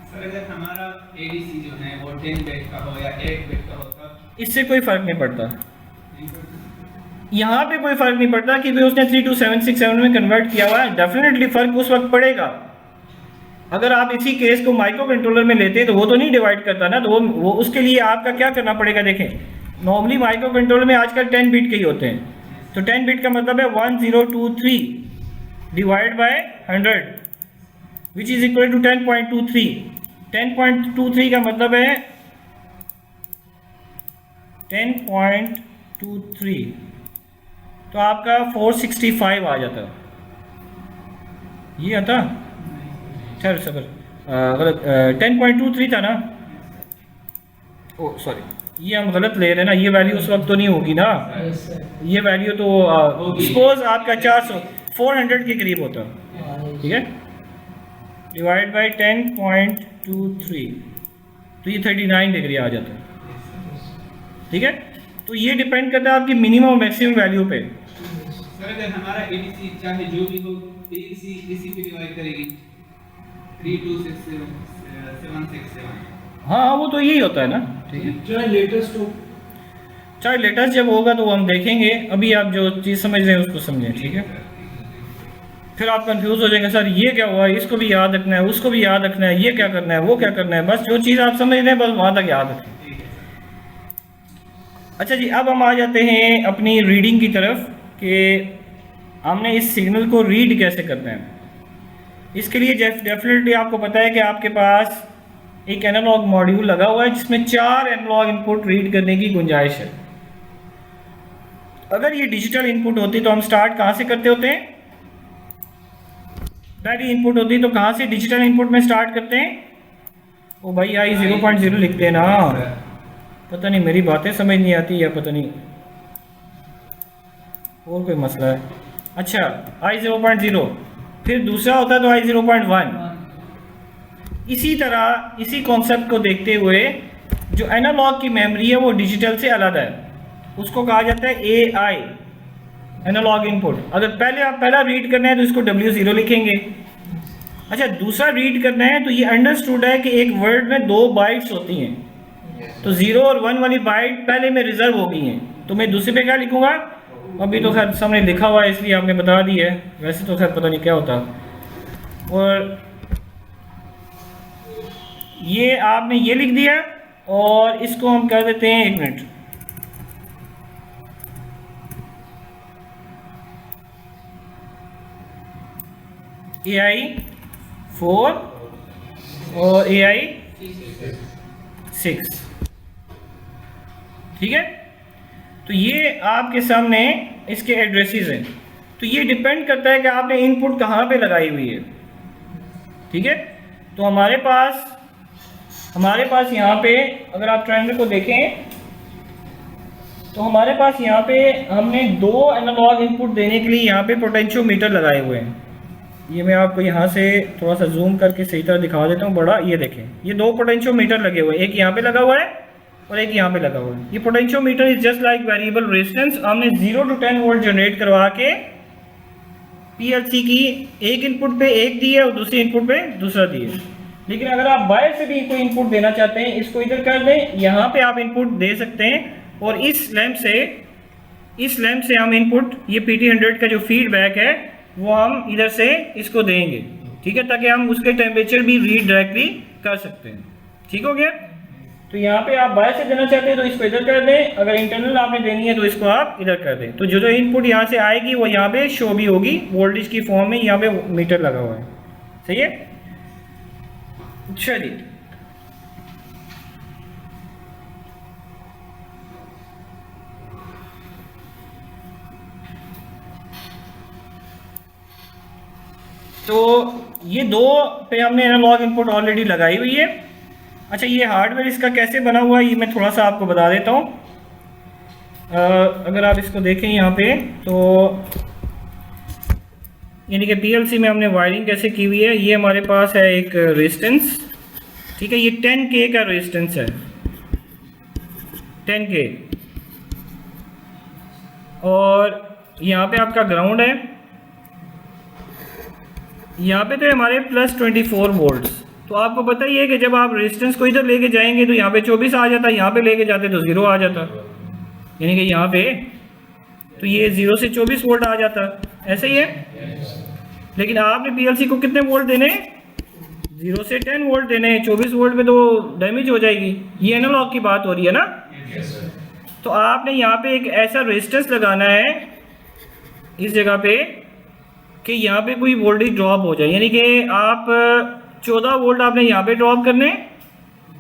सर अगर हमारा एडीसी जो है वो 10 बिट का हो या 8 बिट का हो तब इससे कोई फ़र्क नहीं पड़ता, यहाँ पे कोई फ़र्क नहीं पड़ता कि भाई उसने 32767 में कन्वर्ट किया हुआ है, डेफिनेटली फ़र्क उस वक्त पड़ेगा। अगर आप इसी केस को माइक्रो कंट्रोलर में लेते हैं तो वो तो नहीं डिवाइड करता ना, तो वो उसके लिए आपका क्या करना पड़ेगा। देखें नॉर्मली माइक्रो कंट्रोलर में आजकल 10 बिट के ही होते हैं, तो 10 बिट का मतलब है 1023 divide by 100 which is equal to 10.23। 10.23 का मतलब है 10.23, तो आपका 465 आ जाता, ये आता सर सबर गलत 10.23 था ना, ओ सॉरी ये हम गलत ले रहे हैं ना, ये वैल्यू उस वक्त तो नहीं होगी ना, ये वैल्यू तो सपोज आपका 400 के करीब होता, ठीक है, डिवाइड बाय 10.23, तो ये 39 डिग्री आ जाता है। ठीक है, तो ये डिपेंड करता है आपकी मिनिमम मैक्सिमम वैल्यू पे। सर अगर हमारा एडीसी चाहे जो भी हो एडीसी इसी पे डिवाइड करेगी 32767। हाँ वो तो यही होता है ना, ठीक है, चाहे लेटेस्ट हो, चाहे लेटेस्ट जब होगा तो हम देखेंगे, अभी आप जो चीज़ समझ रहे हैं उसको समझें, ठीक है। फिर आप कंफ्यूज हो जाएंगे सर ये क्या हुआ, इसको भी याद रखना है, उसको भी याद रखना है, ये क्या करना है, वो क्या करना है, बस जो चीज़ आप समझ रहे हैं बस वहाँ तक याद रखें। अच्छा जी, अब हम आ जाते हैं अपनी रीडिंग की तरफ कि हमने इस सिग्नल को रीड कैसे करना है। इसके लिए डेफिनेटली आपको पता है कि आपके पास एक एनालॉग मॉड्यूल लगा हुआ है जिसमें 4 एनालॉग इनपुट रीड करने की गुंजाइश है। अगर ये डिजिटल इनपुट होती तो हम स्टार्ट कहाँ से करते होते हैं, पहली इनपुट होती तो कहाँ से डिजिटल इनपुट में स्टार्ट करते हैं। ओ भाई आई 0.0 लिखते हैं ना, पता नहीं मेरी बातें समझ नहीं आती या पता नहीं और कोई मसला है। अच्छा आई 0.0, फिर दूसरा होता है तो आई 0.1। इसी तरह इसी कॉन्सेप्ट को देखते हुए जो एनालॉग की मेमोरी है वो डिजिटल से अलग है, उसको कहा जाता है AI एनालॉग इनपुट। अगर पहला रीड करना है तो इसको W0 लिखेंगे। अच्छा दूसरा रीड करना है तो ये अंडरस्टूड है कि एक वर्ड में 2 बाइट्स होती हैं, तो 0 और 1 वाली बाइट पहले में रिजर्व हो गई हैं, तो मैं दूसरे पे क्या लिखूंगा, अभी तो खैर सामने लिखा हुआ है इसलिए आपने बता दी है, वैसे तो खैर पता नहीं क्या होता। और ये आपने ये लिख दिया और इसको हम कर देते हैं 1 मिनट, AI 4 और AI 6, ठीक है। तो ये आपके सामने इसके एड्रेसेस हैं, तो ये डिपेंड करता है कि आपने इनपुट कहाँ पे लगाई हुई है। ठीक है। तो हमारे पास यहाँ पे अगर आप ट्रायंगल को देखें तो हमारे पास यहाँ पे हमने दो एनालॉग इनपुट देने के लिए यहाँ पे पोटेंशियोमीटर लगाए हुए हैं। ये मैं आपको यहाँ से थोड़ा सा जूम करके सही तरह दिखा देता हूँ बड़ा। ये देखें, ये दो पोटेंशियोमीटर लगे हुए हैं, एक यहाँ पे लगा हुआ है और एक यहाँ पे लगा हुआ है। ये potentiometer is just like variable resistance. हमने 0 to 10 वोल्ट जनरेट करवा के पीएलसी की एक इनपुट पे एक दी है और दूसरी इनपुट पे दूसरा दी है। लेकिन अगर आप बाहर से भी कोई इनपुट देना चाहते हैं, इसको इधर कर दें, यहाँ पे आप इनपुट दे सकते हैं और इस लैंप से हम इनपुट, ये PT100 का जो फीडबैक है वो हम इधर से इसको देंगे, ठीक है, ताकि हम उसके टेम्परेचर भी रीड डायरेक्टली कर सकते हैं। ठीक हो गया। तो यहाँ पे आप बाहर से देना चाहते हैं तो इसको इधर कर दें, अगर इंटरनल आपने देनी है तो इसको आप इधर कर दें। तो जो इनपुट यहाँ से आएगी वो यहाँ पे शो भी होगी वोल्टेज की फॉर्म में, यहाँ पे मीटर लगा हुआ है। सही है। अच्छा जी, तो ये दो पे हमने एनालॉग इनपुट ऑलरेडी लगाई हुई है। अच्छा, ये हार्डवेयर इसका कैसे बना हुआ है ये मैं थोड़ा सा आपको बता देता हूँ। अगर आप इसको देखें यहाँ पे तो यानी कि पीएलसी में हमने वायरिंग कैसे की हुई है। ये हमारे पास है एक रेजिस्टेंस, ठीक है, ये 10K का रेजिस्टेंस है, 10K। और यहाँ पे आपका ग्राउंड है, यहाँ पे तो हमारे +24 वोल्ट्स। तो आपको पता ही है कि जब आप रेजिस्टेंस को इधर लेके जाएंगे तो यहाँ पे 24 आ जाता है, यहाँ पे लेके जाते तो 0 आ जाता, यानी कि यहाँ पे तो ये 0 से 24 वोल्ट आ जाता, ऐसे ही है। लेकिन आपने पीएलसी को कितने वोल्ट देने, 0 से 10 वोल्ट देने, 24 वोल्ट पे तो डैमेज हो जाएगी। ये एनालॉग की बात हो रही है ना। तो आपने यहाँ पे एक ऐसा रेजिस्टेंस लगाना है इस जगह पे कि यहाँ पे कोई वोल्टेज ड्रॉप हो जाए, यानी कि आप 14 वोल्ट आपने यहाँ पे ड्रॉप करने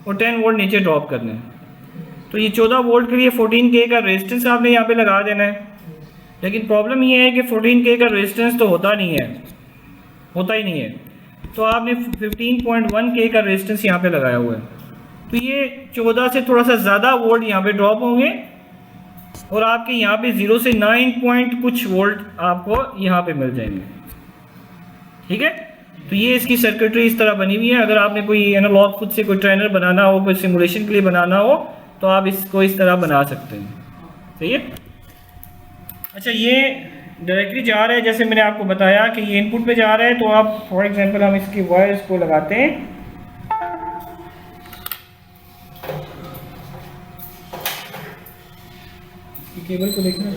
और 10 वोल्ट नीचे ड्रॉप करने। तो ये 14 वोल्ट के लिए 14K का रेजिस्टेंस आपने यहाँ पे लगा देना है। लेकिन प्रॉब्लम ये है कि 14K का रेजिस्टेंस तो होता ही नहीं है। तो आपने 15.1K का रेजिस्टेंस यहाँ पे लगाया हुआ है। तो ये 14 से थोड़ा सा ज़्यादा वोल्ट यहाँ पे ड्रॉप होंगे और आपके यहाँ पे 0 से 9 पॉइंट कुछ वोल्ट आपको यहाँ पे मिल जाएंगे। ठीक है। तो ये इसकी सर्किटरी इस तरह बनी हुई है। अगर आपने कोई एनालॉग खुद से कोई ट्रेनर बनाना हो, कोई सिमुलेशन के लिए बनाना हो, तो आप इसको इस तरह बना सकते हैं। सही है। अच्छा, ये डायरेक्टली जा रहा है, जैसे मैंने आपको बताया कि ये इनपुट पे जा रहा है। तो आप फॉर एग्जांपल हम इसकी वायर्स को लगाते हैं। इसकी केबल को देखना,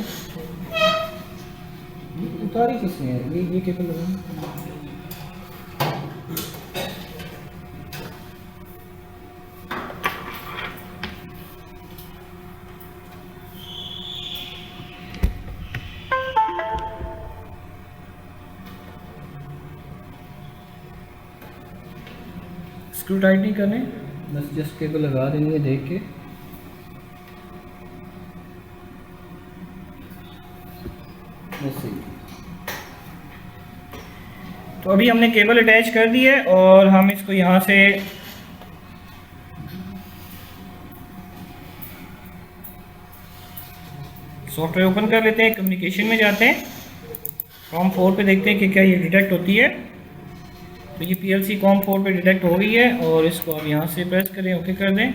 उतारी किसने है, ये केबल लगाना। स्क्रू टाइट नहीं करने, बस जस्ट केबल लगा देनी है देख के। बस तो अभी हमने केबल अटैच कर दी है और हम इसको यहाँ से सॉफ्टवेयर ओपन कर लेते हैं, कम्युनिकेशन में जाते हैं, COM4 पे देखते हैं कि क्या ये डिटेक्ट होती है। तो ये PLC COM4 पे डिटेक्ट हो गई है और इसको आप यहाँ से प्रेस करें, ओके कर दें।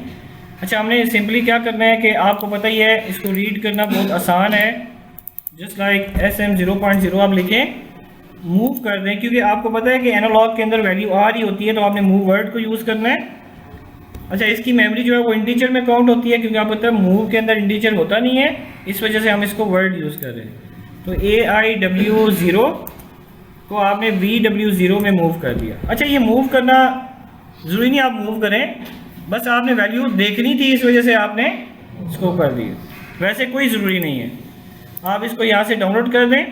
अच्छा, हमने सिंपली क्या करना है कि आपको पता ही है इसको रीड करना बहुत आसान है। जस्ट लाइक SM0.0 आप लिखें, मूव कर दें, क्योंकि आपको पता है कि एनालॉग के अंदर वैल्यू आ रही होती है, तो आपने मूव वर्ड को यूज़ करना है। अच्छा, इसकी मेमोरी जो है वो इंटीजर में काउंट होती है, क्योंकि आपको पता है मूव के अंदर इंटीजर होता नहीं है, इस वजह से हम इसको वर्ड यूज़ कर रहे हैं। तो AIW0 को आपने VW0 में मूव कर दिया। अच्छा, ये मूव करना ज़रूरी नहीं आप मूव करें, बस आपने वैल्यू देखनी थी, इस वजह से आपने इसको कर दिया, वैसे कोई ज़रूरी नहीं है। आप इसको यहाँ से डाउनलोड कर दें।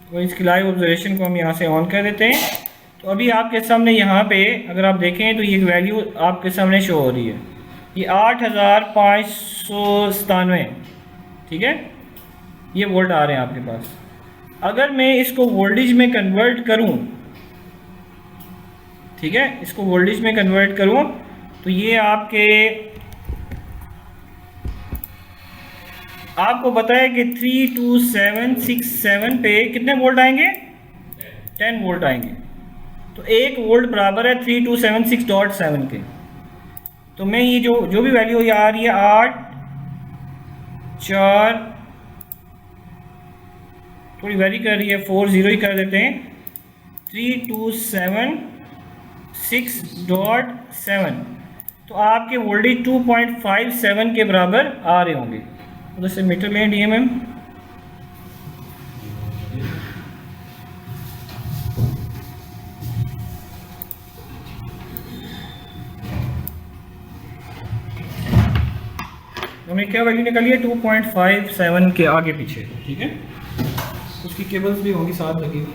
तो इसकी लाइव ऑब्जर्वेशन को हम यहाँ से ऑन कर देते हैं। तो अभी आपके सामने यहाँ पे अगर आप देखें तो ये वैल्यू आपके सामने शो हो रही है, ये 8597, ठीक है, ये वोल्ट आ रहे हैं आपके पास। अगर मैं इसको वोल्टेज में कन्वर्ट करूं, ठीक है, इसको वोल्टेज में कन्वर्ट करूं तो ये आपको पता है कि 32767 पे कितने वोल्ट आएंगे, 10 वोल्ट आएंगे। तो 1 वोल्ट बराबर है 3276.7 के। तो मैं ये जो भी वैल्यू ये आ रही है 8 4 थोड़ी वेरी कर रही है 40 ही कर देते हैं, 3276.7, तो आपके वोल्टेज 2.57 के बराबर आ रहे होंगे। उधर से मीटर लें डीएमएम। हमने क्या वैल्यू निकाली है, 2.57 के आगे पीछे, ठीक है। उसकी केबल्स भी होंगी साथ लगी हुई।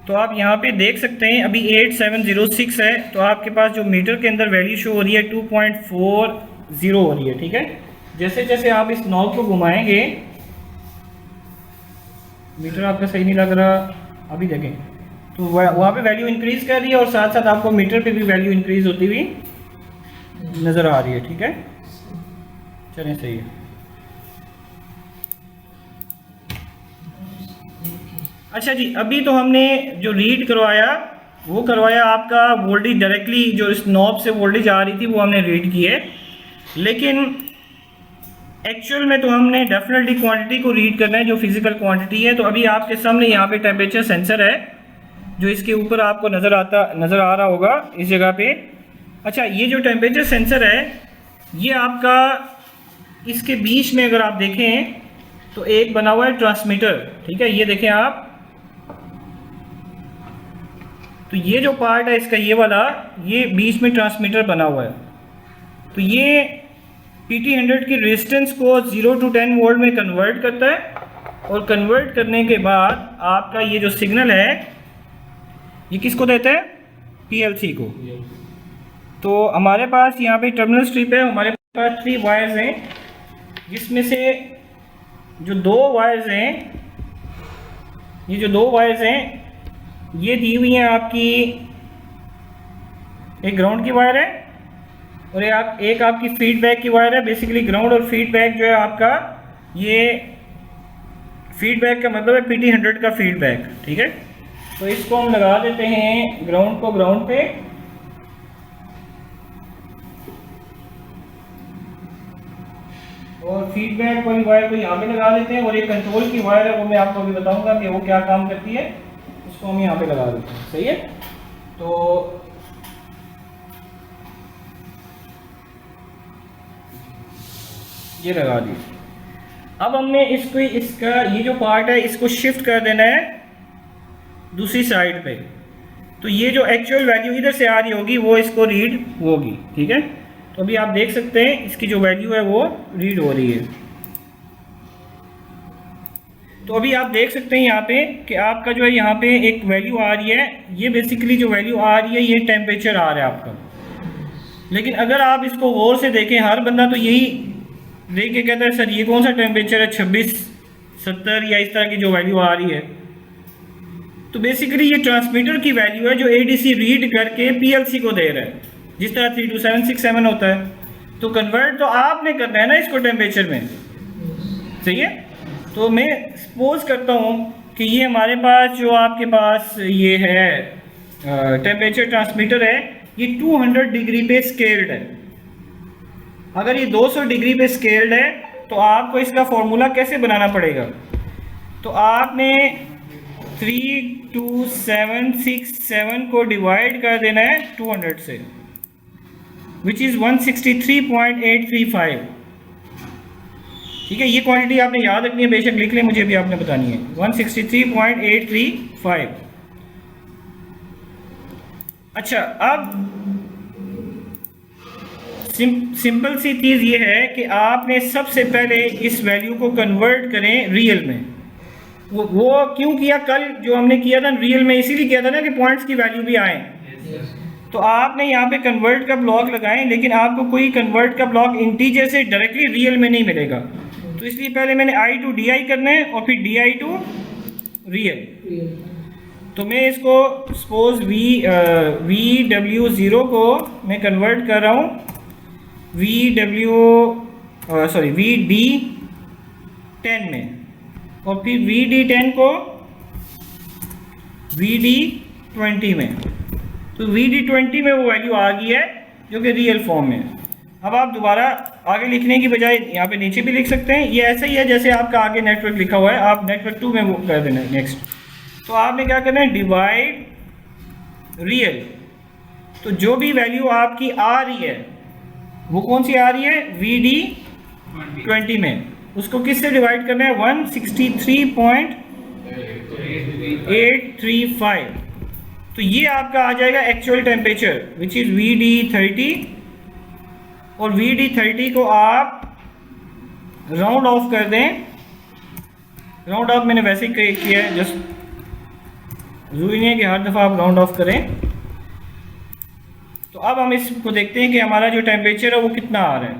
तो आप यहाँ पे देख सकते हैं अभी 8706 है, तो आपके पास जो मीटर के अंदर वैल्यू शो हो रही है 2.40 हो रही है, ठीक है। जैसे जैसे आप इस नॉब को घुमाएंगे, मीटर आपका सही नहीं लग रहा, अभी देखें तो वहाँ पे वैल्यू इंक्रीज कर रही है और साथ साथ आपको मीटर पे भी वैल्यू इंक्रीज होती हुई नज़र आ रही है, ठीक है। चलें, सही है। अच्छा जी, अभी तो हमने जो रीड करवाया वो करवाया आपका वोल्टेज डायरेक्टली जो इस नॉब से वोल्टेज आ रही थी वो हमने रीड की है, लेकिन एक्चुअल में तो हमने डेफिनेटली क्वांटिटी को रीड करना है जो फिजिकल क्वांटिटी है। तो अभी आपके सामने यहाँ पे टेम्परेचर सेंसर है जो इसके ऊपर आपको नज़र आ रहा होगा इस जगह पे। अच्छा, ये जो टेम्परेचर सेंसर है ये आपका इसके बीच में अगर आप देखें तो एक बना हुआ है ट्रांसमीटर, ठीक है, ये देखें आप। तो ये जो पार्ट है इसका ये वाला, ये बीच में ट्रांसमीटर बना हुआ है। तो ये PT100 की रेजिस्टेंस को 0 to 10 वोल्ट में कन्वर्ट करता है, और कन्वर्ट करने के बाद आपका ये जो सिग्नल है ये किसको देता है, PLC को। तो हमारे पास यहाँ पे टर्मिनल स्ट्रिप है, हमारे पास 3 वायर्स हैं, जिसमें से जो 2 वायर्स हैं, ये जो 2 वायर्स हैं ये दी हुई हैं आपकी, एक ग्राउंड की वायर है और एक आपकी फीडबैक की वायर है। बेसिकली ग्राउंड और फीडबैक जो है आपका, ये फीडबैक का मतलब है PT100 का फीडबैक, ठीक है। तो इसको हम लगा देते हैं ग्राउंड को ग्राउंड पे, और फीडबैक वाली वायर को यहाँ पे लगा देते हैं, और ये कंट्रोल की वायर है वो मैं आपको अभी बताऊंगा कि वो क्या काम करती है, उसको हम यहाँ पे लगा देते हैं, सही है। तो ये लगा दिए। अब हमने इसका ये जो पार्ट है इसको शिफ्ट कर देना है दूसरी साइड पे। तो ये जो एक्चुअल वैल्यू इधर से आ रही होगी वो इसको रीड होगी, ठीक है। तो अभी आप देख सकते हैं इसकी जो वैल्यू है वो रीड हो रही है। तो अभी आप देख सकते हैं यहाँ पे कि आपका जो है यहाँ पे एक वैल्यू आ रही है, ये बेसिकली जो वैल्यू आ रही है ये टेम्परेचर आ रहा है आपका। लेकिन अगर आप इसको गौर से देखें, हर बंदा तो यही देख के कहता है सर ये कौन सा टेम्परेचर है 26, 70 या इस तरह की जो वैल्यू आ रही है। तो बेसिकली ये ट्रांसमीटर की वैल्यू है जो ADC रीड करके PLC को दे रहा है, जिस तरह 32767 होता है। तो कन्वर्ट तो आपने करना है ना इसको टेम्परेचर में, सही है। तो मैं सपोज करता हूँ कि ये हमारे पास जो आपके पास ये है टेम्परेचर ट्रांसमीटर है, ये 200 डिग्री पे स्केल्ड है। अगर ये 200 डिग्री पे स्केल्ड है तो आपको इसका फॉर्मूला कैसे बनाना पड़ेगा, तो आपने 32767 को डिवाइड कर देना है 200 से, विच इज़ 163.835, ठीक है। ये क्वांटिटी आपने याद रखनी है, बेशक लिख लें, मुझे भी आपने बतानी है 163.835। अच्छा, अब सिंपल सी चीज़ ये है कि आपने सबसे पहले इस वैल्यू को कन्वर्ट करें रियल में। वो क्यों किया, कल जो हमने किया था रियल में इसीलिए किया था ना कि पॉइंट्स की वैल्यू भी आए। तो आपने यहाँ पे कन्वर्ट का ब्लॉक लगाएं, लेकिन आपको कोई कन्वर्ट का ब्लॉक इंटीजर से डायरेक्टली रियल में नहीं मिलेगा। तो इसलिए पहले मैंने i टू di करना है और फिर di टू रियल। तो मैं इसको सपोज VW0 को मैं कन्वर्ट कर रहा हूँ VD10 में, और फिर VD10 को VD20 में। तो VD20 में वो वैल्यू आ गई है जो कि रियल फॉर्म में। अब आप दोबारा आगे लिखने की बजाय यहाँ पे नीचे भी लिख सकते हैं। ये ऐसा ही है जैसे आपका आगे नेटवर्क लिखा हुआ है, आप नेटवर्क 2 में वो कर देना है नेक्स्ट। तो आपने क्या करना है, डिवाइड रियल। तो जो भी वैल्यू आपकी आ रही है वो कौन सी आ रही है, VD20 में, उसको किससे डिवाइड करना है, 163.835। तो ये आपका आ जाएगा actual temperature which is VD30। और VD30 को आप राउंड ऑफ कर दें। राउंड ऑफ मैंने वैसे ही किया है, जस्ट जरूरी नहीं है कि हर दफ़ा आप राउंड ऑफ करें। तो अब हम इसको देखते हैं कि हमारा जो टेम्परेचर है वो कितना आ रहा है।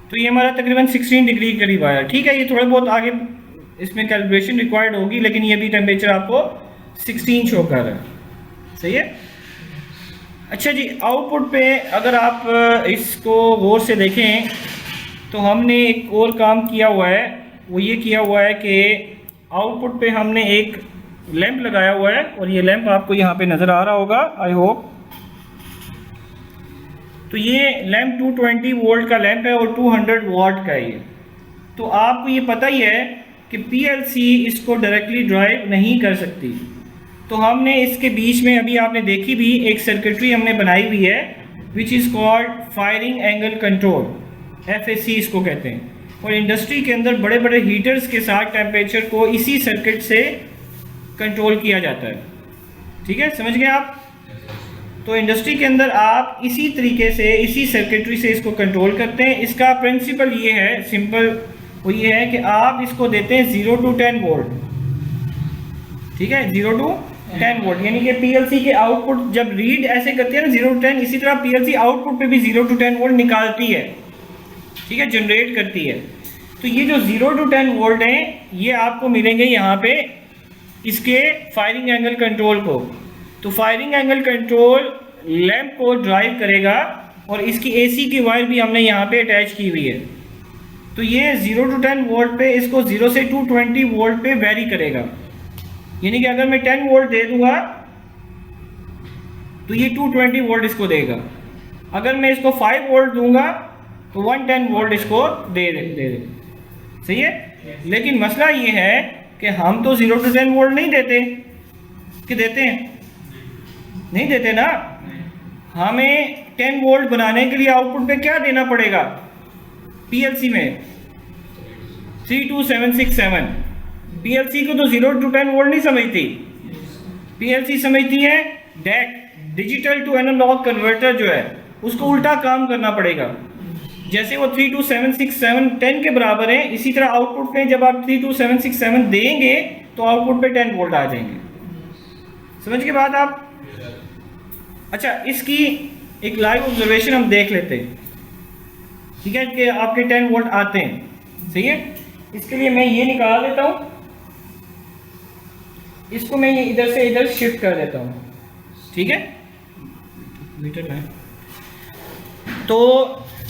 तो ये हमारा तकरीबन 16 डिग्री के करीब आया। ठीक है, ये थोड़ा बहुत आगे इसमें कैलिब्रेशन रिक्वायर्ड होगी, लेकिन ये भी टेम्परेचर आपको 16 शो कर रहा है। सही है। अच्छा जी, आउटपुट पे अगर आप इसको गौर से देखें तो हमने एक और काम किया हुआ है। वो ये किया हुआ है कि आउटपुट पे हमने एक लैंप लगाया हुआ है, और ये लैंप आपको यहाँ पे नज़र आ रहा होगा आई होप। तो ये लैंप 220 वोल्ट का लैंप है और 200 वाट का है ये। तो आपको ये पता ही है कि PLC इसको डायरेक्टली ड्राइव नहीं कर सकती। तो हमने इसके बीच में अभी आपने देखी भी एक सर्किटरी हमने बनाई हुई है which is called firing angle control, FAC इसको कहते हैं। और इंडस्ट्री के अंदर बड़े बड़े हीटर्स के साथ टेम्परेचर को इसी सर्किट से कंट्रोल किया जाता है। ठीक है, समझ गए आप। तो इंडस्ट्री के अंदर आप इसी तरीके से इसी सर्किटरी से इसको कंट्रोल करते हैं। इसका प्रिंसिपल ये है, सिंपल वो ये है कि आप इसको देते हैं 0 to 10 वोल्ट। ठीक है, 0 to 10 वोल्ट, यानी कि PLC के आउटपुट जब रीड ऐसे करती है ना 0 to 10, इसी तरह PLC आउटपुट पे भी 0 to 10 वोल्ट निकालती है। ठीक है, जनरेट करती है। तो ये जो 0 to 10 वोल्ट हैं ये आपको मिलेंगे यहाँ पे इसके फायरिंग एंगल कंट्रोल को। तो फायरिंग एंगल कंट्रोल लैंप को ड्राइव करेगा, और इसकी AC की वायर भी हमने यहाँ पे अटैच की हुई है। तो ये 0 to 10 वोल्ट पे इसको 0 से 220 वोल्ट पे वेरी करेगा। यानी कि अगर मैं 10 वोल्ट दे दूंगा तो ये 220 वोल्ट इसको देगा। अगर मैं इसको 5 वोल्ट दूंगा तो 110 वोल्ट इसको दे दे। सही है। लेकिन मसला ये है कि हम तो 0 to 10 वोल्ट नहीं देते, कि देते हैं, नहीं देते ना। हमें 10 वोल्ट बनाने के लिए आउटपुट पे क्या देना पड़ेगा PLC में, 32767। PLC को तो 0 to 10 वोल्ट नहीं समझती, PLC समझती है DAC, digital to analogue converter जो है उसको उल्टा काम करना पड़ेगा। जैसे वो 32767 10 के बराबर है, इसी तरह आउटपुट पे जब आप 32767 देंगे तो आउटपुट पे 10 वोल्ट आ जाएंगे। समझ के बाद आप। अच्छा, इसकी एक लाइव ऑब्जर्वेशन हम देख लेते हैं। ठीक है, कि आपके 10 वोल्ट आते हैं। सही है। इसके लिए मैं ये निकाल देता हूँ, इसको मैं इधर से इधर शिफ्ट कर देता हूँ। ठीक है, मीटर में। तो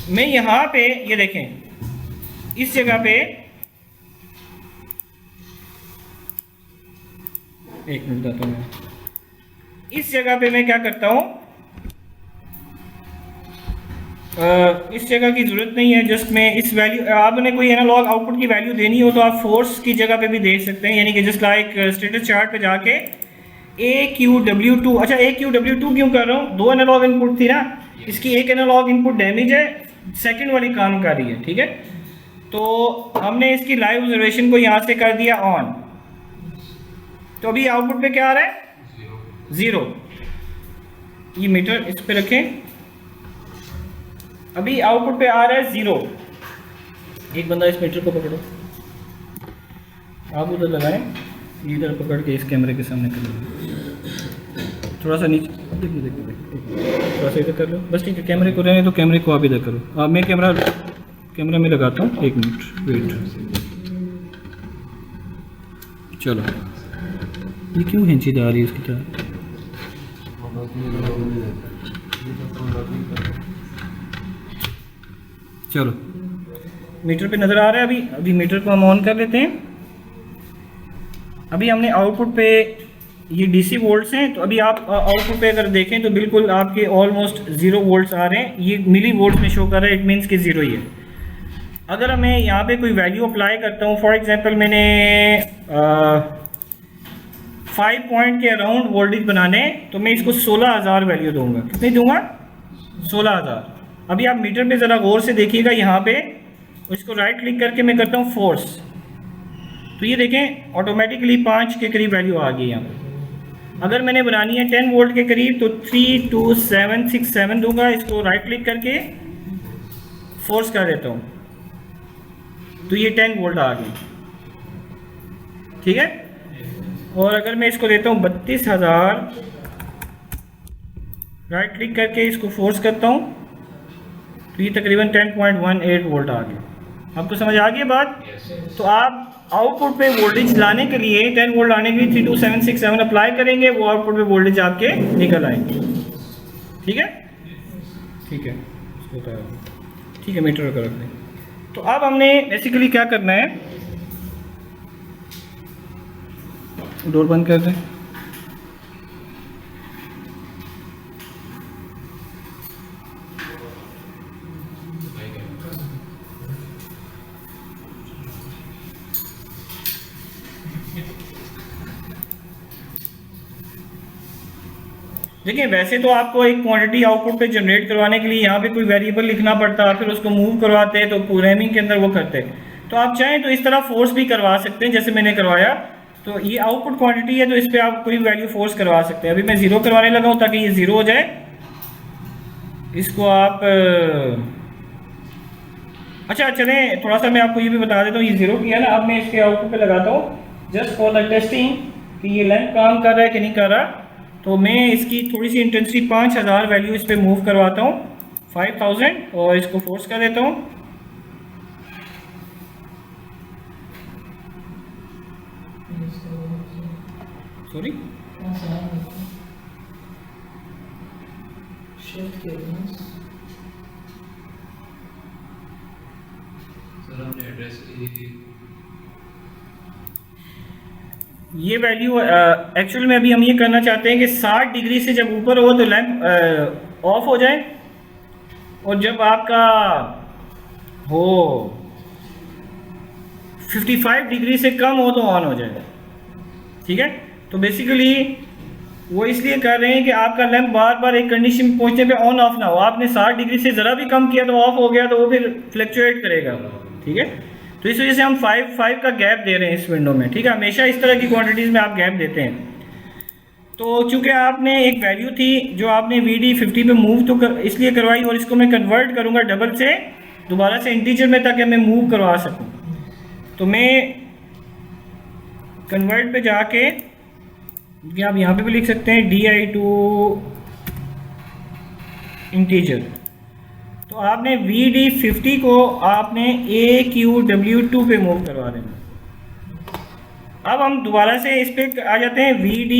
मैं यहाँ पे ये देखें, इस जगह पे एक मिनट बताता हूँ मैं। इस जगह पे मैं क्या करता हूँ, इस जगह की ज़रूरत नहीं है, जस्ट मैं इस वैल्यू, आपने कोई एनालॉग आउटपुट की वैल्यू देनी हो तो आप फोर्स की जगह पे भी दे सकते हैं। यानी कि जस्ट लाइक स्टेटस चार्ट पे जाके AQW2। अच्छा, AQW2 क्यों कर रहा हूँ, 2 एनालॉग इनपुट थी ना, इसकी एक एनालॉग इनपुट डैमेज है सेकंड वाली काम कर रही है, ठीक है। तो हमने इसकी लाइव ऑब्जर्वेशन को यहाँ से कर दिया ऑन, तो अभी आउटपुट पे क्या आ रहा है? 0। ये मीटर इस पे रखें, अभी आउटपुट पे आ रहा है 0। एक बंदा इस मीटर को पकड़ो, आप उधर लगाएं, इधर पकड़ के इस कैमरे के सामने कर लो, थोड़ा सा नीचे देखिए, थोड़ा सा इधर कर लो, बस ठीक है। कैमरे को रहने तो कैमरे को आप इधर करो। अब मैं कैमरा में लगाता हूँ, 1 मिनट वेट। चलो, ये क्यों खींची जा रही है इसकी तरह? चलो, मीटर पे नज़र आ रहा है। अभी मीटर को हम ऑन कर लेते हैं। अभी हमने आउटपुट पे ये डीसी वोल्ट्स हैं, तो अभी आप आउटपुट पे अगर देखें तो बिल्कुल आपके ऑलमोस्ट 0 वोल्ट्स आ रहे हैं। ये मिली वोल्ट्स में शो कर रहा है, इट मीन्स कि 0 ही है। अगर मैं यहाँ पे कोई वैल्यू अप्लाई करता हूँ, फॉर एग्जांपल मैंने 5 पॉइंट के अराउंड वोल्टेज बनाने, तो मैं इसको 16,000 वैल्यू दूंगा। कितनी दूंगा? 16,000। अभी आप मीटर पे ज़रा गौर से देखिएगा, यहाँ पे इसको राइट क्लिक करके मैं करता हूँ फोर्स, तो ये देखें ऑटोमेटिकली 5 के करीब वैल्यू आ गई यहाँ पे। अगर मैंने बनानी है 10 वोल्ट के करीब, तो 32767 दूंगा, इसको राइट क्लिक करके फोर्स कर देता हूँ, तो ये 10 वोल्ट आ गई, ठीक है। और अगर मैं इसको देता हूँ 32,000, राइट क्लिक करके इसको फोर्स करता हूँ, तो ये तकरीबन 10.18 वोल्ट आ गया। आपको समझ आ गई बात? तो आप आउटपुट पे वोल्टेज लाने के लिए 10 वोल्ट लाने के लिए 32767 अप्लाई करेंगे, वो आउटपुट पे वोल्टेज आपके निकल आएंगे, ठीक है। ठीक है, ठीक है, मीटर कर रख दें। तो अब हमने बेसिकली क्या करना है, डोर बंद कर दें। देखिए, वैसे तो आपको एक क्वांटिटी आउटपुट पे जनरेट करवाने के लिए यहाँ पे कोई वेरिएबल लिखना पड़ता, फिर उसको मूव करवाते हैं, तो प्रोग्रामिंग के अंदर वो करते हैं। तो आप चाहें तो इस तरह फोर्स भी करवा सकते हैं, जैसे मैंने करवाया। तो ये आउटपुट क्वांटिटी है, तो इस पर आप कोई वैल्यू फोर्स करवा सकते हैं। अभी मैं 0 करवाने लगा हूँ ताकि ये 0 हो जाए। इसको आप अच्छा चलें, थोड़ा सा मैं आपको ये भी बता देता हूँ, ये 0 किया ना। अब मैं इसके आउटपुट पे लगाता हूँ जस्ट फॉर द टेस्टिंग कि ये लैंप काम कर रहा है कि नहीं कर रहा। तो मैं इसकी थोड़ी सी इंटेंसिटी 5000 वैल्यू इस पर मूव करवाता हूँ, 5000, और इसको फोर्स कर देता हूँ। सॉरी, ये वैल्यू एक्चुअल में अभी हम ये करना चाहते हैं कि 60 डिग्री से जब ऊपर हो तो लैंप ऑफ हो जाए, और जब आपका हो 55 डिग्री से कम हो तो ऑन हो जाए, ठीक है। तो बेसिकली वो इसलिए कर रहे हैं कि आपका लैंप बार बार एक कंडीशन में पहुंचने पे ऑन ऑफ ना हो। आपने 60 डिग्री से ज़रा भी कम किया तो ऑफ हो गया, तो वो फिर फ्लक्चुएट करेगा, ठीक है। तो इस वजह से हम 5 का गैप दे रहे हैं इस विंडो में, ठीक है। हमेशा इस तरह की क्वांटिटीज़ में आप गैप देते हैं। तो चूँकि आपने एक वैल्यू थी जो आपने VD 50 पे मूव तो इसलिए करवाई, और इसको मैं कन्वर्ट करूँगा डबल से दोबारा से इंटीजर में ताकि मैं मूव करवा सकूँ। तो मैं कन्वर्ट पे जाके, आप यहाँ पे भी लिख सकते हैं DI टू इंटीजर। तो आपने VD 50 को आपने AQW2 पे मूव करवा देना। अब हम दोबारा से इस पे आ जाते हैं। VD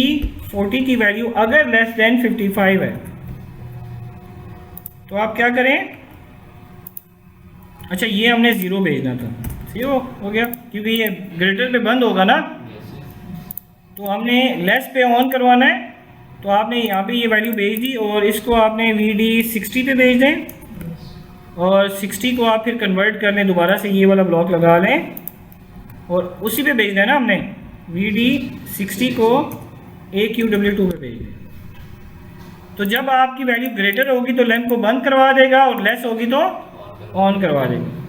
40 की वैल्यू अगर लेस देन 55 है तो आप क्या करें, अच्छा ये हमने 0 भेजना था, 0 हो गया क्योंकि ये ग्रेटर पे बंद होगा ना। तो हमने लेस पे ऑन करवाना है, तो आपने यहाँ पे ये वैल्यू भेज दी, और इसको आपने VD 60 पे भेज दें, और 60 को आप फिर कन्वर्ट कर लें, दोबारा से ये वाला ब्लॉक लगा लें और उसी पे भेजना है ना हमने। VD 60 को AQW2 पे भेज दें। तो जब आपकी वैल्यू ग्रेटर होगी तो लैंप को बंद करवा देगा, और लेस होगी तो ऑन करवा देंगे।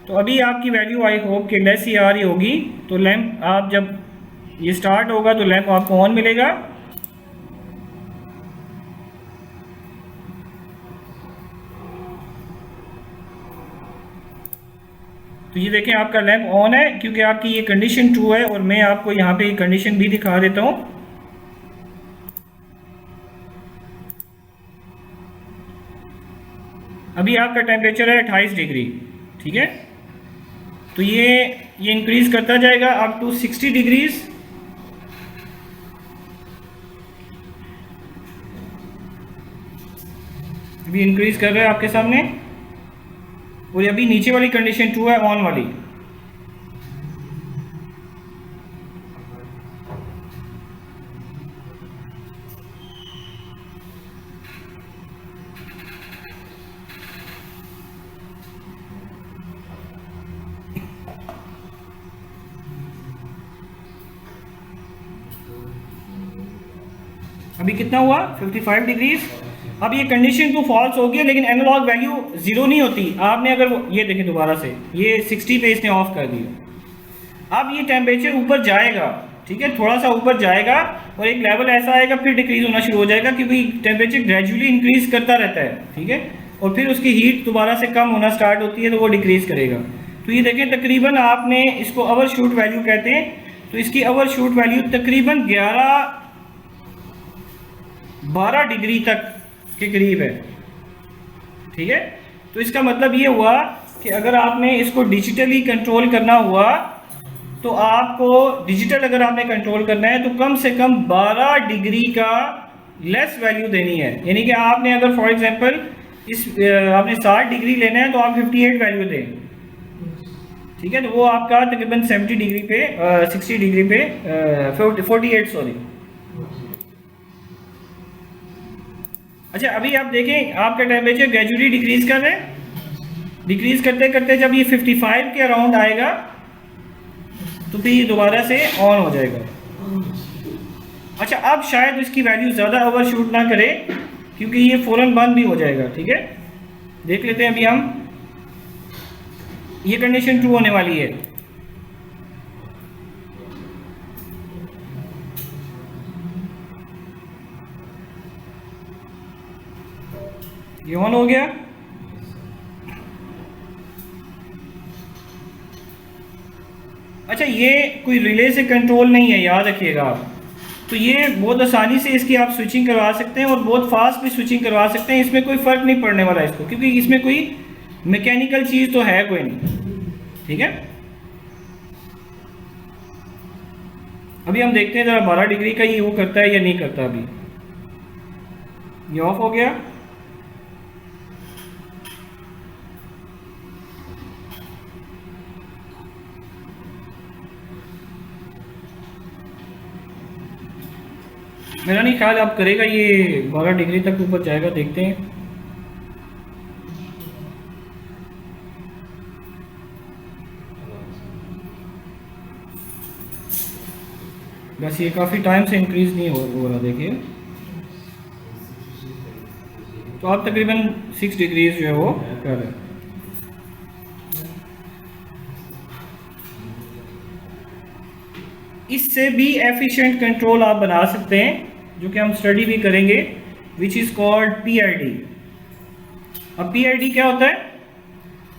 तो अभी आपकी वैल्यू आई होप कि लेस ही आ रही होगी। तो लैंप आप जब ये स्टार्ट होगा तो लैंप आपको ऑन मिलेगा। तो ये देखें आपका लैंप ऑन है क्योंकि आपकी ये कंडीशन ट्रू है। और मैं आपको यहाँ पे कंडीशन भी दिखा देता हूँ। अभी आपका टेम्परेचर है 28 डिग्री, ठीक है। तो ये इंक्रीज करता जाएगा अप टू 60 डिग्रीज। अभी इंक्रीज कर रहा है आपके सामने। और अभी नीचे वाली कंडीशन ट्रू है, ऑन वाली। अभी कितना हुआ 55 डिग्रीज। अब ये कंडीशन तो फॉल्स हो गई, लेकिन एनालॉग वैल्यू जीरो नहीं होती। आपने अगर ये देखें दोबारा से, ये 60 पे इसने ऑफ कर दिया। अब ये टेम्परेचर ऊपर जाएगा, ठीक है, थोड़ा सा ऊपर जाएगा और एक लेवल ऐसा आएगा, फिर डिक्रीज होना शुरू हो जाएगा क्योंकि टेम्परेचर ग्रेजुअली इंक्रीज करता रहता है, ठीक है। और फिर उसकी हीट दोबारा से कम होना स्टार्ट होती है तो वो डिक्रीज करेगा। तो ये देखें तकरीबन आपने इसको ओवर शूट वैल्यू कहते हैं। तो इसकी ओवर शूट वैल्यू तकरीबन 12 डिग्री तक के करीब है, ठीक है। तो इसका मतलब ये हुआ कि अगर आपने इसको डिजिटली कंट्रोल करना हुआ तो आपको डिजिटल अगर आपने कंट्रोल करना है तो कम से कम 12 डिग्री का लेस वैल्यू देनी है। यानी कि आपने अगर फॉर एग्जांपल आपने 60 डिग्री लेना है तो आप 58 वैल्यू दें, ठीक है। तो वो आपका तकरीबन 70 डिग्री पे 60 डिग्री पे 48 सॉरी। अच्छा, अभी आप देखें आपका टेम्परेचर ग्रेजुअली डिक्रीज कर रहे हैं। डिक्रीज करते करते जब ये 55 के अराउंड आएगा तो फिर ये दोबारा से ऑन हो जाएगा। अच्छा, अब शायद इसकी वैल्यू ज़्यादा ओवरशूट ना करे क्योंकि ये फ़ौरन बंद भी हो जाएगा, ठीक है। देख लेते हैं अभी हम, ये कंडीशन ट्रू होने वाली है। ये ऑन हो गया। अच्छा, ये कोई रिले से कंट्रोल नहीं है, याद रखिएगा आप। तो ये बहुत आसानी से इसकी आप स्विचिंग करवा सकते हैं और बहुत फास्ट भी स्विचिंग करवा सकते हैं। इसमें कोई फ़र्क नहीं पड़ने वाला इसको, क्योंकि इसमें कोई मैकेनिकल चीज़ तो है कोई नहीं, ठीक है। अभी हम देखते हैं ज़रा 12 डिग्री का ये वो करता है या नहीं करता। अभी ये ऑफ हो गया। मेरा नहीं ख्याल अब करेगा, ये 12 डिग्री तक ऊपर जाएगा, देखते हैं। बस ये काफ़ी टाइम से इंक्रीज नहीं हो रहा, देखिए। तो आप तकरीबन 6 डिग्रीज जो है वो कर रहे हैं। इससे भी एफिशिएंट कंट्रोल आप बना सकते हैं, जो कि हम स्टडी भी करेंगे, विच इज़ कॉल्ड पीआईडी। अब पीआईडी क्या होता है?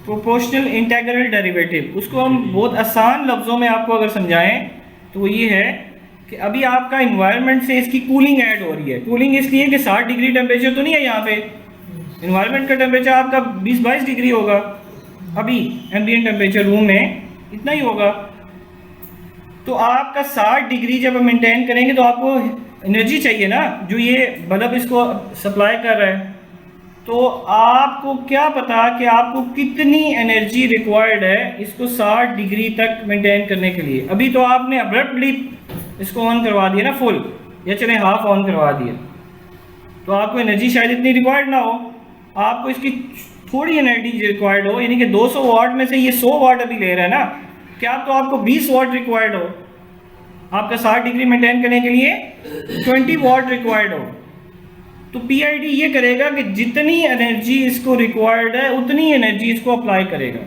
Proportional integral derivative. उसको हम बहुत आसान लफ्ज़ों में आपको अगर समझाएं तो वो ये है कि अभी आपका इन्वायरमेंट से इसकी कूलिंग ऐड हो रही है। कूलिंग इसलिए कि 60 डिग्री टेम्परेचर तो नहीं है यहाँ पे, इन्वायरमेंट का टेम्परेचर आपका 20-22 डिग्री होगा। अभी एम्बिएंट टेम्परेचर रूम में इतना ही होगा। तो आपका 60 डिग्री जब हम मेंटेन करेंगे तो आपको एनर्जी चाहिए ना, जो ये बल्ब इसको सप्लाई कर रहा है। तो आपको क्या पता कि आपको कितनी एनर्जी रिक्वायर्ड है इसको 60 डिग्री तक मेंटेन करने के लिए। अभी तो आपने अब्रप्टली इसको ऑन करवा दिया ना फुल, या चले हाफ ऑन करवा दिया, तो आपको एनर्जी शायद इतनी रिक्वायर्ड ना हो, आपको इसकी थोड़ी एनर्जी रिक्वायर्ड हो। यानी कि 200 वाट में से ये 100 वाट अभी ले रहा है ना, क्या तो आपको 20 वाट रिक्वायर्ड हो। आपका 60 डिग्री मेंटेन करने के लिए 20 वाट रिक्वायर्ड हो। तो पीआईडी ये करेगा कि जितनी एनर्जी इसको रिक्वायर्ड है उतनी एनर्जी इसको अप्लाई करेगा,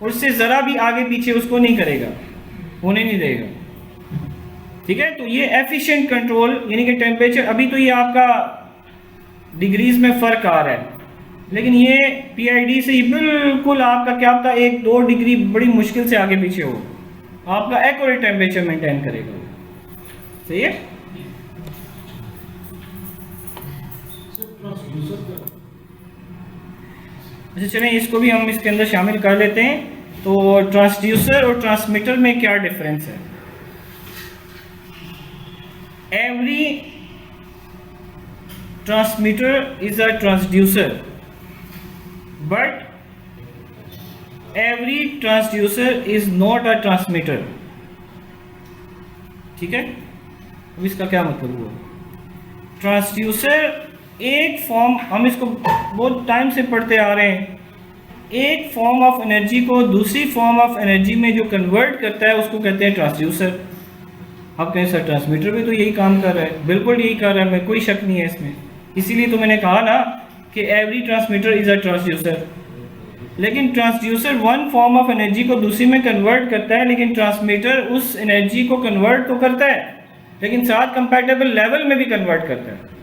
और उससे ज़रा भी आगे पीछे उसको नहीं करेगा, होने नहीं देगा। ठीक है, तो ये एफिशिएंट कंट्रोल, यानी कि टेम्परेचर, अभी तो ये आपका डिग्रीज में फ़र्क आ रहा है, लेकिन ये पीआईडी से ही बिल्कुल आपका क्या होता है 1-2 डिग्री बड़ी मुश्किल से आगे पीछे हो, आपका एक्यूरेट टेम्परेचर मेंटेन करेगा वो। सही है। अच्छा चलें, इसको भी हम इसके अंदर शामिल कर लेते हैं। तो ट्रांसड्यूसर और ट्रांसमीटर में क्या डिफरेंस है? Every transmitter is a transducer, but every transducer is not a transmitter. ठीक है, अब इसका क्या मतलब हुआ? ट्रांसड्यूसर एक फॉर्म, हम इसको बहुत टाइम से पढ़ते आ रहे हैं, एक फॉर्म ऑफ एनर्जी को दूसरी फॉर्म ऑफ एनर्जी में जो कन्वर्ट करता है उसको कहते हैं ट्रांसड्यूसर। आप कहें सर ट्रांसमीटर भी तो यही काम कर रहा है, बिल्कुल यही कर रहा है, मैं कोई शक नहीं है इसमें। इसीलिए तो मैंने कहा ना कि every transmitter is a transducer. लेकिन transducer one form of energy को दूसरी में कन्वर्ट करता है, लेकिन ट्रांसमीटर उस एनर्जी को कन्वर्ट तो करता है लेकिन साथ कंपैटिबल लेवल में भी कन्वर्ट करता है।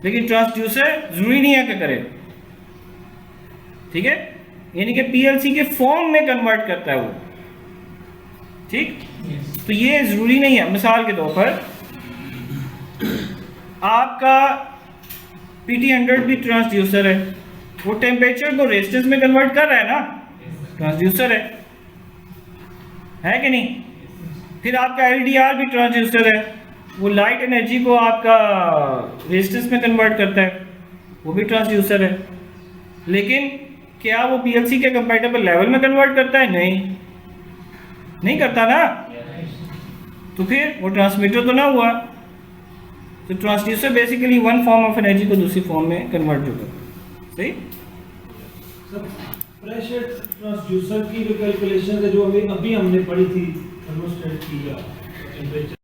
लेकिन ट्रांसड्यूसर जरूरी नहीं है कि करे। ठीक है, यानी कि पीएलसी के फॉर्म में कन्वर्ट करता है वो। ठीक, तो ये जरूरी नहीं है। मिसाल के तौर पर आपका PT100 भी ट्रांसड्यूसर है, वो टेम्परेचर को रेजिस्टेंस में कन्वर्ट कर रहा है ना, ट्रांसड्यूसर है कि नहीं? फिर आपका LDR भी ट्रांसड्यूसर है, वो लाइट एनर्जी को आपका रेजिस्टेंस में कन्वर्ट करता है, वो भी ट्रांसड्यूसर है। लेकिन क्या वो पीएलसी के कंपैटिबल लेवल में कन्वर्ट करता है? नहीं करता ना, तो फिर वो ट्रांसमीटर तो ना हुआ। तो transducer basically one form of energy को दूसरी फॉर्म में कन्वर्ट जो करता है। सही। प्रेशर ट्रांसड्यूसर की जो कैलकुलेशन है जो अभी हमने पढ़ी थी थर्मोस्टेट की या टेम्परेचर